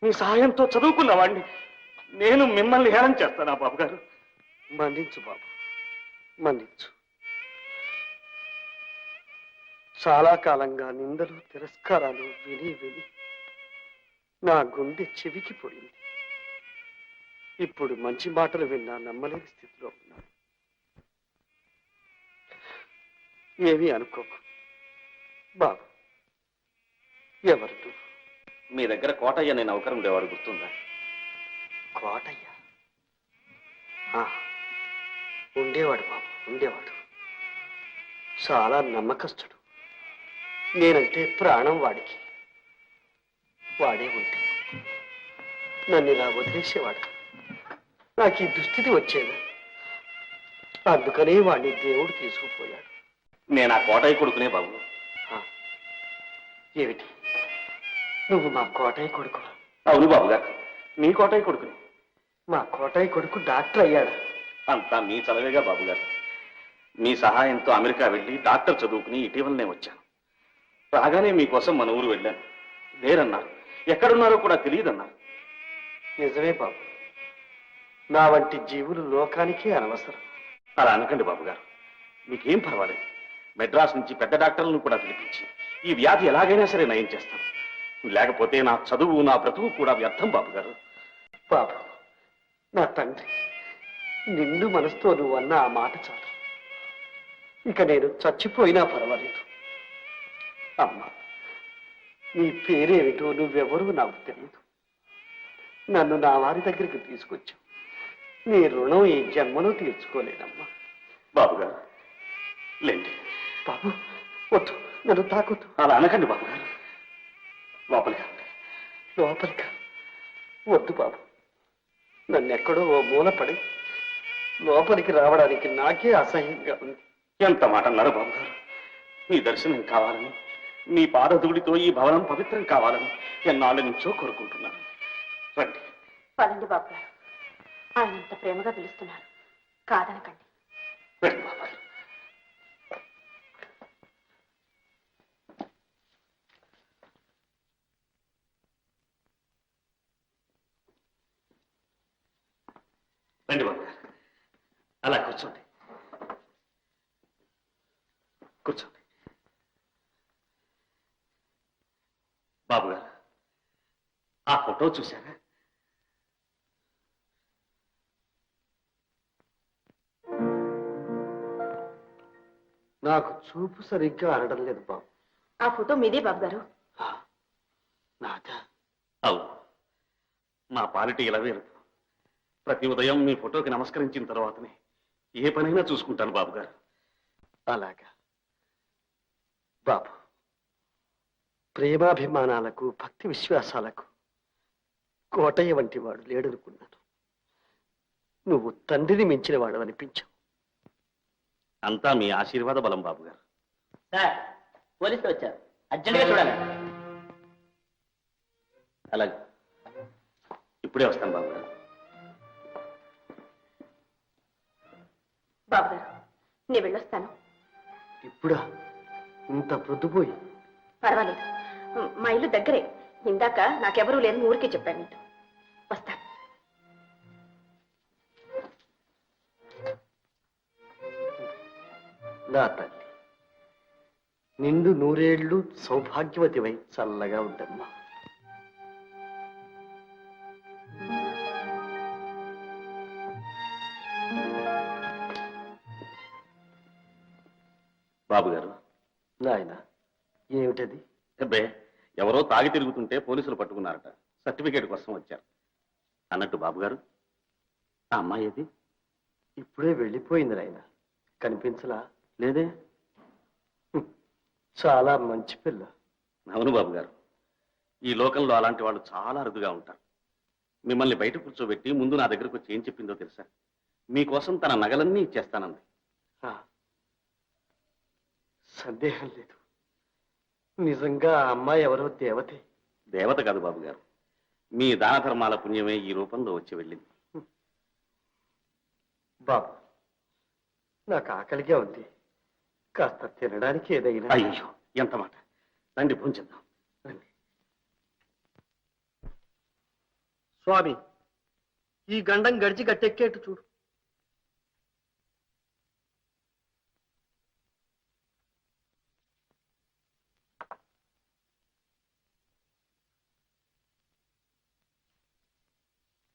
మీ సహాయంతో చదువుకున్న వాడిని నేను మిమ్మల్ని హేళన చేస్తానా బాబు గారు? మన్నించు బాబు, మన్నించు. చాలా కాలంగా నిందలు తిరస్కారాలు విని విని నా గుండె చెవికిపోయింది. ఇప్పుడు మంచి మాటలు విన్నా నమ్మలేని స్థితిలో ఉన్నాను. ఏమీ అనుకోకు బాబు. ఎవరు నువ్వు? మీ దగ్గర కోటయ్య నేను నౌకరు ఉండేవాడు, గుర్తుందా? కోటయ్య? ఉండేవాడు బాబు, ఉండేవాడు. చాలా నమ్మకస్తుడు. నేనంటే ప్రాణం వాడికి. వాడే ఉంటే నన్ను ఇలా వదిలేసేవాడు. నాకు ఈ దుస్థితి వచ్చేది. అందుకనే వాడిని దేవుడు తీసుకుపోయాడు. నేను ఆ కోటయ్య కొడుకునే బాబు. ఏమిటి, నువ్వు మా కోటయ్య కొడుకు? అవును బాబు గారు, మీ కోటయ్య కొడుకుని. మా కోటయ్య కొడుకు డాక్టర్ అయ్యాడు. అంతా మీ చలవేగా బాబు గారు. మీ సహాయంతో అమెరికా వెళ్ళి డాక్టర్ చదువుకుని ఇటీవలనే వచ్చాను. రాగానే మీకోసం మన ఊరు వెళ్ళాను. లేరన్నారు, ఎక్కడున్నారో కూడా తెలియదన్నారు. నిజమే బాబు, నా వంటి జీవులు లోకానికే అనవసరం. అలా అనకండి బాబు గారు, మీకేం పర్వాలేదు. మెడ్రాస్ నుంచి పెద్ద డాక్టర్లను కూడా పిలిపించి ఈ వ్యాధి ఎలాగైనా సరే నయం చేస్తాను. లేకపోతే నా చదువు, నా బ్రతుకు కూడా వ్యర్థం బాబు గారు. బాబు, నా తండ్రి, నిండు మనసుతో నువ్వు అన్న ఆ మాట చాలు. ఇక నేను చచ్చిపోయినా పర్వాలేదు. అమ్మా, నీ పేరేమిటో, నువ్వెవరూ నాకు తెలియదు. నన్ను నా వారి దగ్గరికి తీసుకొచ్చావు. నీ రుణం ఈ జన్మలో తీర్చుకోలేనమ్మా. బాబు గారు లేండి. బాబు వద్దు, నన్ను తాకొద్దు. అలా అనకండి బాబు గారు. లోపలికి రండి. లోపలికి వద్దు బాబు, నన్ను ఎక్కడో ఓ మూల పడి లోపలికి రావడానికి నాకే అసహ్యంగా ఉంది. ఎంత మాట అన్నారు బాబు గారు. మీ దర్శనం కావాలని, మీ పాదధూళితో ఈ భవనం పవిత్రం కావాలని ఎన్నాళ్ళ నుంచో కోరుకుంటున్నాను. రండి. పదండి బాబు గారు, ఆయన ఇంత ప్రేమగా పిలుస్తున్నారు, కాదనకండి. రండి బాబు గారు. రండి బాబు గారు, అలా కూర్చోండి, కూర్చోండి. బాబు గారు, ఆ ఫోటో చూశారా? నాకు చూపు సరిగ్గా అనడం లేదు బాబు. ఆ ఫోటో మీదే బాబు గారు. నాదా? అవును, మా పాలిటీ ఇలా వేరు. ప్రతి ఉదయం మీ ఫోటోకి నమస్కరించిన తర్వాతనే ఏ పనైనా చూసుకుంటాను బాబు గారు. అలాగా బాబు, ప్రేమాభిమానాలకు భక్తి విశ్వాసాలకు కోటయ్య వంటి వాడు లేడనుకున్నాను. నువ్వు తండ్రిని మించిన వాడు అనిపించావు. అంతా మీ ఆశీర్వాద బలం బాబు గారు. సార్ పోలీసులు వచ్చారు, అర్జెంట్గా చూడాలి. అలాగే ఇప్పుడే వస్తాను బాబు గారు. బాబు గారు, నేను వెళ్ళొస్తాను. ఇప్పుడా ఇంత ప్రొద్దుపోయి? పర్వాలేదు, మా ఇల్లు దగ్గరే. ఇందాక నాకెవరూ లేదని ఊరికే చెప్పాను. నీతో వస్తాను. నా తల్లి, నిండు నూరేళ్లు సౌభాగ్యవతివై చల్లగా ఉండమ్మా. బాబు గారు. నాయన, ఏమిటది? అబ్బే, ఎవరో తాగి తిరుగుతుంటే పోలీసులు పట్టుకున్నారట. సర్టిఫికేట్ కోసం వచ్చారు. అన్నట్టు బాబు గారు, ఆ అమ్మాయి ఏది? ఇప్పుడే వెళ్ళిపోయింది నాయన. కనిపించలా? లేదే. చాలా మంచి పిల్ల. అవును బాబు గారు, ఈ లోకంలో అలాంటి వాళ్ళు చాలా అరుదుగా ఉంటారు. మిమ్మల్ని బయట కూర్చోబెట్టి ముందు నా దగ్గరకు వచ్చి ఏం చెప్పిందో తెలుసా? మీకోసం తన నగలన్నీ ఇచ్చేస్తానంది. ఆ, సందేహం లేదు. నిజంగా ఆ అమ్మాయి ఎవరో దేవతే. దేవత కాదు బాబు గారు, మీ దాన ధర్మాల పుణ్యమే ఈ రూపంలో వచ్చి వెళ్ళింది. బాబు, నాకు ఆకలిగా ఉంది. కాస్త తినడానికి ఏదైనా? అయ్యో, ఎంత మాట. రండి భోంచేద్దాం. రండి. స్వామి, ఈ గండం గడిచి గట్టెక్కేట్టు చూడు.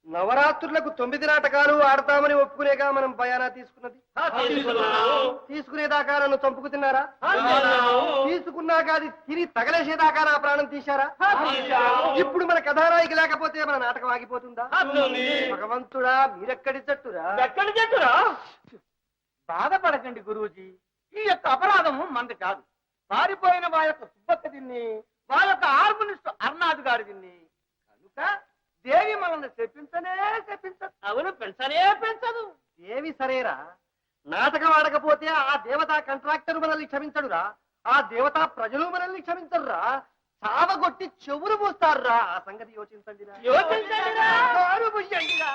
నవరాత్రులకు 9 నాటకాలు ఆడతామని ఒప్పుకునేగా మనం బయానా తీసుకున్నది. తీసుకునేదాకా నన్ను చంపుకు తిన్నారా? తీసుకున్నాక అది తిని తగలేసేదాకా నా ప్రాణం తీశారా? ఇప్పుడు మన కథానాయికి లేకపోతే మన నాటకం ఆగిపోతుందా? భగవంతుడా, మీరెక్కడి జట్టురా? ఎక్కడి చెట్టురా? బాధపడకండి గురూజీ, ఈ యొక్క అపరాధము మనది కాదు. పారిపోయిన మా యొక్క సుబ్బక్క దీన్ని, మా యొక్క హార్మోనిస్ట్ అర్నాథ్ గారు దీన్ని. కనుక దేవి మనల్ని చెప్పించనే చెప్పించదు. అవును, పెంచనే పెంచదు. ఏవి సరేరా, నాటకం ఆడకపోతే ఆ దేవతా కాంట్రాక్టర్ మనల్ని క్షమించడురా. ఆ దేవతా ప్రజలు మనల్ని క్షమించరురా. చావగొట్టి చెవులు మూస్తారురా. ఆ సంగతి యోచించండిరా. యోచించండిరా. కారు ముయ్యండిరా.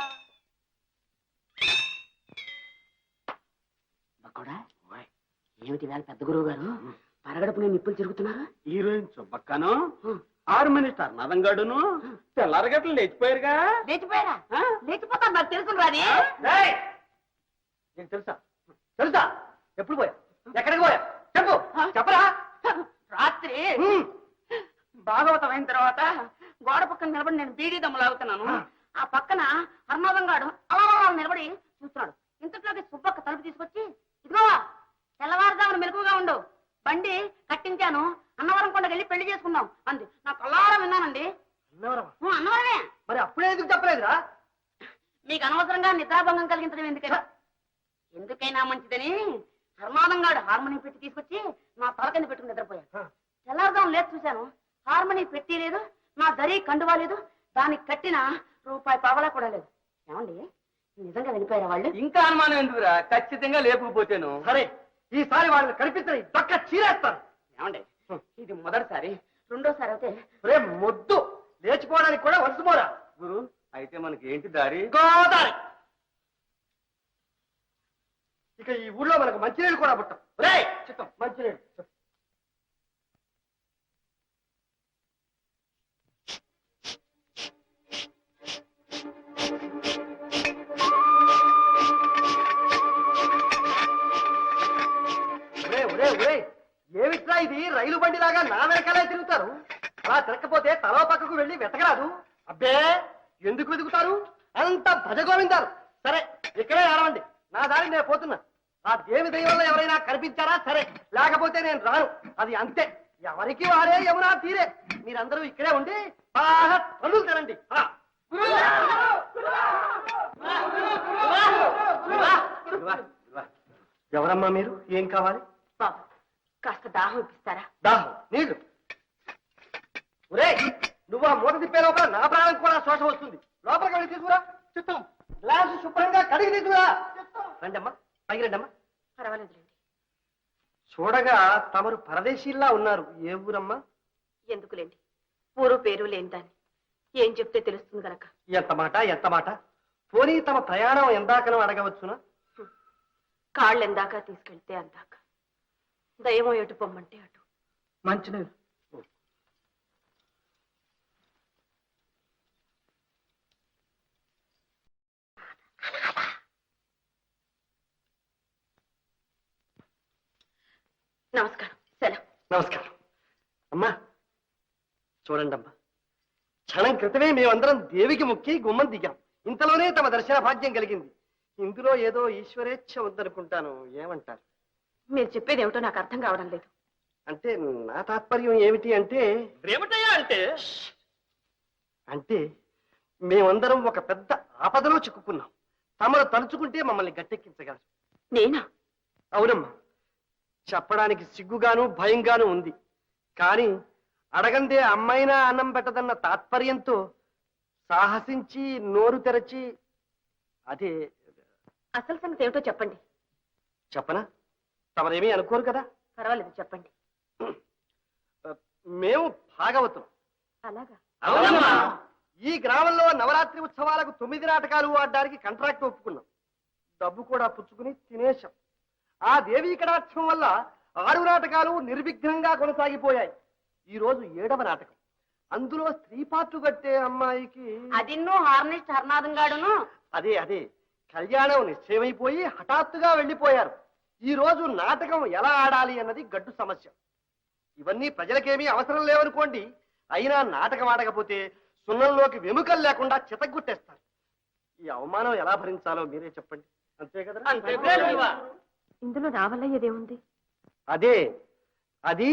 బక్కోడా, ఏమిటి వేళ పెద్ద గురువు గారు పరగడుపునే నిప్పులు తిరుగుతున్నారు? Heroine సుబ్బక్కను, harmonist నదంగాడును తెల్లారగట్లు లేచిపోయారుగా. లేచిపోయారా? లేచిపోతాను, నాకు తెలుసు రాని. నీకు తెలుసా? తెలుసా? ఎప్పుడు పోయా? ఎక్కడికి పోయా? చెప్పు, చెప్పరా. రాత్రి భాగవతం అయిన తర్వాత గోడ పక్కన నిలబడి నేను బీడీ దమ్ము లాగుతున్నాను. ఆ పక్కన హర్నాథం గాడు అలా నిలబడి చూస్తున్నాడు. ఇంతట్లోకి సుబ్బక్క తలుపు తీసుకొచ్చి, ఇదిగో తెల్లవారుజామున మెలకుగా ఉండు, బండి కట్టించాను, అన్నవరం కొండకి వెళ్ళి పెళ్లి చేసుకుందాం అంది. నాకు అల్లారం విన్నానండి. అన్నవరమే. మరి అప్పుడే ఎందుకు చెప్పలేదురా? మీకు అనవసరంగా నిద్రాభంగం కలిగించడం ఎందుకైనా ఎందుకైనా మంచిదని హర్నాథం గాడు హార్మోనియం పెట్టి తీసుకొచ్చి నా తల కింద పెట్టుకుని నిద్రపోయాను. తెల్లారుదాం లేదు చూశాను, హార్మోనియం పెట్టి లేదు, నా దరి కండువా లేదు, దానికి కట్టిన రూపాయి పావలా కూడా లేదు. ఏమండి, నిజంగా వెళ్ళిపోయారా వాళ్ళు? ఇంకా అనుమానం ఎందుకురా? ఖచ్చితంగా లేపుకుపోతేను. సరే, ఈసారి వాళ్ళని కనిపించని పక్క చీరేస్తాను. ఏమండి, ఇది మొదటిసారి, రెండోసారి అయితే రే మొద్దు, లేచిపోవడానికి కూడా వలసిపోరా. గురు, అయితే మనకి ఏంటి దారి? గోదారి. ఇక ఈ ఊళ్ళో మనకు మంచినీళ్ళు కూడా పుట్టం. రే చిత్తం, మంచినీళ్ళు. ఏమిట్రా ఇది? రైలు బండిలాగా నా వెనకాలే తిరుగుతారు. అలా తిరగకపోతే తలో పక్కకు వెళ్ళి వెతకరాదు. అబ్బే, ఎందుకు వెతుకుతారు? అంత భజగోవిందారు. సరే, ఇక్కడే ఆడవండి, నా దారి నేను పోతున్నా. ఆ దేవి దైవంలో ఎవరైనా కనిపించారా సరే, లేకపోతే నేను రాను. అది అంతే. ఎవరికి వారే యమునా తీరే. మీరందరూ ఇక్కడే ఉండి బాగా పనులు తినండి. ఎవరమ్మా మీరు? ఏం కావాలి? కాస్త దాహం ఇప్పిస్తారా? దాహం నీళ్లు. ఒరే నువ్వు ఆ మూట తిప్పే లోపల నా ప్రాణం కూడా శోష వస్తుంది. లోపలికి వెళ్ళి తీసుకురా. చిత్తం గ్లాసు శుభ్రంగా కడిగి తీసుకురా. రండమ్మా, పైకి రండమ్మా. పర్వాలేదులేండి. చూడగా తమరు పరదేశీల్లా ఉన్నారు. ఏ ఊరమ్మా? ఎందుకులేండి, ఊరు పేరు లేని దాన్ని ఏం చెప్తే తెలుస్తుంది గనక. ఎంత మాట ఎంత మాట. పోనీ తమ ప్రయాణం ఎందాకనో అడగవచ్చునా? కాళ్ళు ఎందాక తీసుకెళ్తే అందాక, దయమో ఎటు పొమ్మంటే అటు. మంచినీరు. నమస్కారం. సెలవు. నమస్కారం. అమ్మా చూడండి అమ్మా, క్షణం క్రితమే మేమందరం దేవికి మొక్కి గుమ్మం దిగాం. ఇంతలోనే తమ దర్శన భాగ్యం కలిగింది. ఇందులో ఏదో ఈశ్వరేచ్ఛ ఉందనుకుంటాను. ఏమంటారు? మీరు చెప్పేది ఏమిటో నాకు అర్థం కావడం లేదు. అంటే నా తాత్పర్యం ఏమిటి అంటే, ఏమిటయ్యా అంటే అంటే మేమందరం ఒక పెద్ద ఆపదలో చిక్కుకున్నాం. తమరు తలుచుకుంటే మమ్మల్ని గట్టెక్కించగలరు. నేనా? అవునమ్మా, చెప్పడానికి సిగ్గుగాను భయంగాను ఉంది. కానీ అడగందే అమ్మైనా అన్నం పెట్టదన్న తాత్పర్యంతో సాహసించి నోరు తెరచి, అదే అసలు సంగతి ఏమిటో చెప్పండి. చెప్పనా? తమరేమీ అనుకోరు కదా. పర్వాలేదు, చెప్పండి. మేము భాగవతం. అలాగా? అవునమ్మా. ఈ గ్రామంలో నవరాత్రి ఉత్సవాలకు 9 నాటకాలు ఆడడానికి కాంట్రాక్ట్ ఒప్పుకున్నాం. డబ్బు కూడా పుచ్చుకుని తినేశాం. ఆ దేవీ కటాక్షం వల్ల 6 నాటకాలు నిర్విఘ్నంగా కొనసాగిపోయాయి. ఈ రోజు 7వ నాటకం. అందులో స్త్రీ పాత్ర కట్టే అమ్మాయికి అదిన్నో హార్నిస్ట్ హర్నాథం గాడును. అదే అదే కళ్యాణం నిశ్చయమైపోయి హఠాత్తుగా వెళ్ళిపోయారు. ఈ రోజు నాటకం ఎలా ఆడాలి అన్నది గడ్డు సమస్య. ఇవన్నీ ప్రజలకేమీ అవసరం లేవనుకోండి. అయినా నాటకం ఆడకపోతే సున్నంలోకి వెముకలు లేకుండా చితగ్గుట్టేస్తారు. ఈ అవమానం ఎలా భరించాలో మీరే చెప్పండి. అంతే కదా? ఇందులో నా వల్ల ఏదేముంది? అదే అది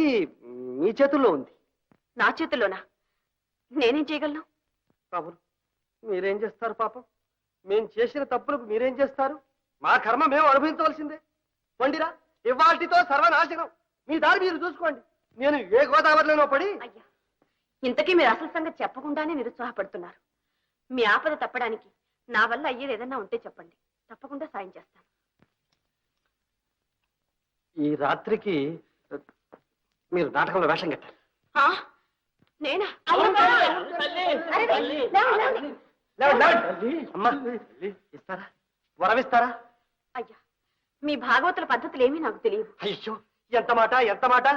మీ చేతుల్లో ఉంది. నా చేతుల్లోనా? నేనేం చేయగలను? పాపం మీరేం చేస్తారు? పాపం మేం చేసిన తప్పులకు మీరేం చేస్తారు? మా కర్మ మేము అనుభవించవలసిందే. వండిరా, ఇవాల్టితో సర్వనాశనం. మీ దారి మీరు చూసుకోండి. నేను ఏ గోదావరిలోనో పడి. అయ్యా, ఇంతకీ మీరు అసలు సంగతి చెప్పకుండానే నిరుత్సాహపడుతున్నారు. మీ ఆపద తప్పడానికి నా వల్ల అయ్యేది ఏదన్నా ఉంటే చెప్పండి, తప్పకుండా సాయం చేస్తాను. ఈ రాత్రికి మీరు నాటకంలో వేషం కట్టారు. ఆ? నేనా? అరే, లేవండి. అమ్మా ఇస్తారా? వరమిస్తారా? అయ్యా, మీ భాగవతుల పద్ధతులు ఏమీ నాకు తెలియదు. అయ్యో, ఎంత మాట ఎంత మాట.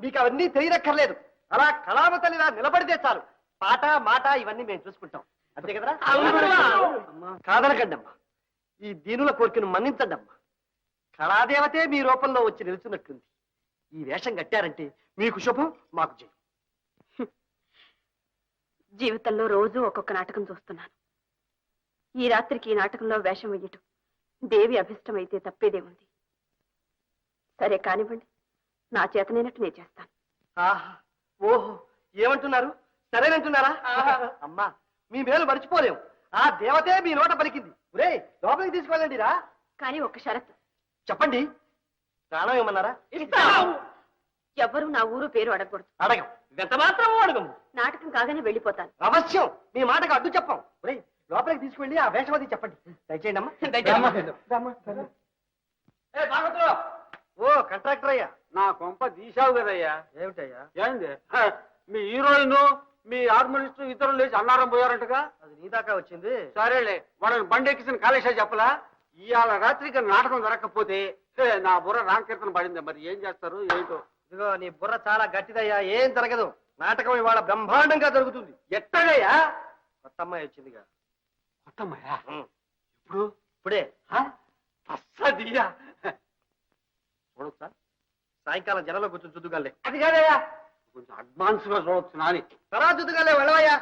మీకు అవన్నీ తెలియనక్కర్లేదు. అలా కళావతలిలా నిలబడితే చాలు. పాట మాట ఇవన్నీ మేము చూసుకుంటాం. అంతే కదరా? అమ్మా కాదనకండి అమ్మా. ఈ దీనుల కోరికను మన్నించండి అమ్మా. కళాదేవతే మీ రూపంలో వచ్చి నిలుచున్నట్టుంది. ఈ వేషం కట్టారంటే మీకు శుభం, మాకు జయం. జీవితంలో రోజు ఒక్కొక్క నాటకం చూస్తున్నాను. ఈ రాత్రికి ఈ నాటకంలో వేషం వెయ్యటం దేవి అభిష్టమైతే తప్పేదేముంది. సరే కానివ్వండి, నా చేతనైనట్టు నేను చేస్తాను. ఆహా, ఓహో, ఏమంటున్నారు? సరేనంటున్నారా? అమ్మా మీ మేలు మర్చిపోలేం. ఆ దేవతే మీ నోట పలికింది. ఒరే లోపలికి తీసుకెళ్ళండి రా. కానీ ఒక్క షరతు. చెప్పండి. ప్రాణం ఏమన్నారా? ఎవ్వరూ నా ఊరు పేరు అడగకూడదు. అడగం. ఎంత మాత్రం అడగము. నాటకం కాగానే వెళ్ళిపోతాను. అవశ్యం. మీ మాటకు అడ్డు చెప్పం. ఒరే లోపలికి తీసుకెళ్ళి ఆ వేషం అది చెప్పండి. దయచేయండి అమ్మా. ఓ కంట్రాక్టర్ అయ్యా, నా కొంప తీసావు కదయ్యా. ఏమిటయ్యా? ఏంది మీ హీరోయిన్ మీ హార్మోనిస్ట్ ఇద్దరు లేచి అన్నారం పోయారంటగా. అది నీ దాకా వచ్చింది. సరేలే, వాళ్ళని బండెక్కిసిన కాళేశా చెప్పలా. ఇవాళ రాత్రికి నాటకం జరగకపోతే నా బుర్ర రామకీర్తన పడింది. మరి ఏం చేస్తారు ఏంటో. ఇదిగో నీ బుర్ర చాలా గట్టిదయ్యా. ఏం జరగదు. నాటకం ఇవాళ బ్రహ్మాండంగా జరుగుతుంది. ఎట్టగయ్యా? కొత్త అమ్మాయి వచ్చిందిగా. కొత్తమ్మయ్యా? ఇప్పుడు ఇప్పుడే అస్సదియా చూడొచ్చా? సాయంకాలం జనంలో కూర్చొని చుద్దుగాలే. అది కాదయ్యా, కొంచెం అడ్వాన్స్ గా చూడొచ్చు నాని. తర్వాత చుద్దుగాలే వెళ్ళవయ్యా.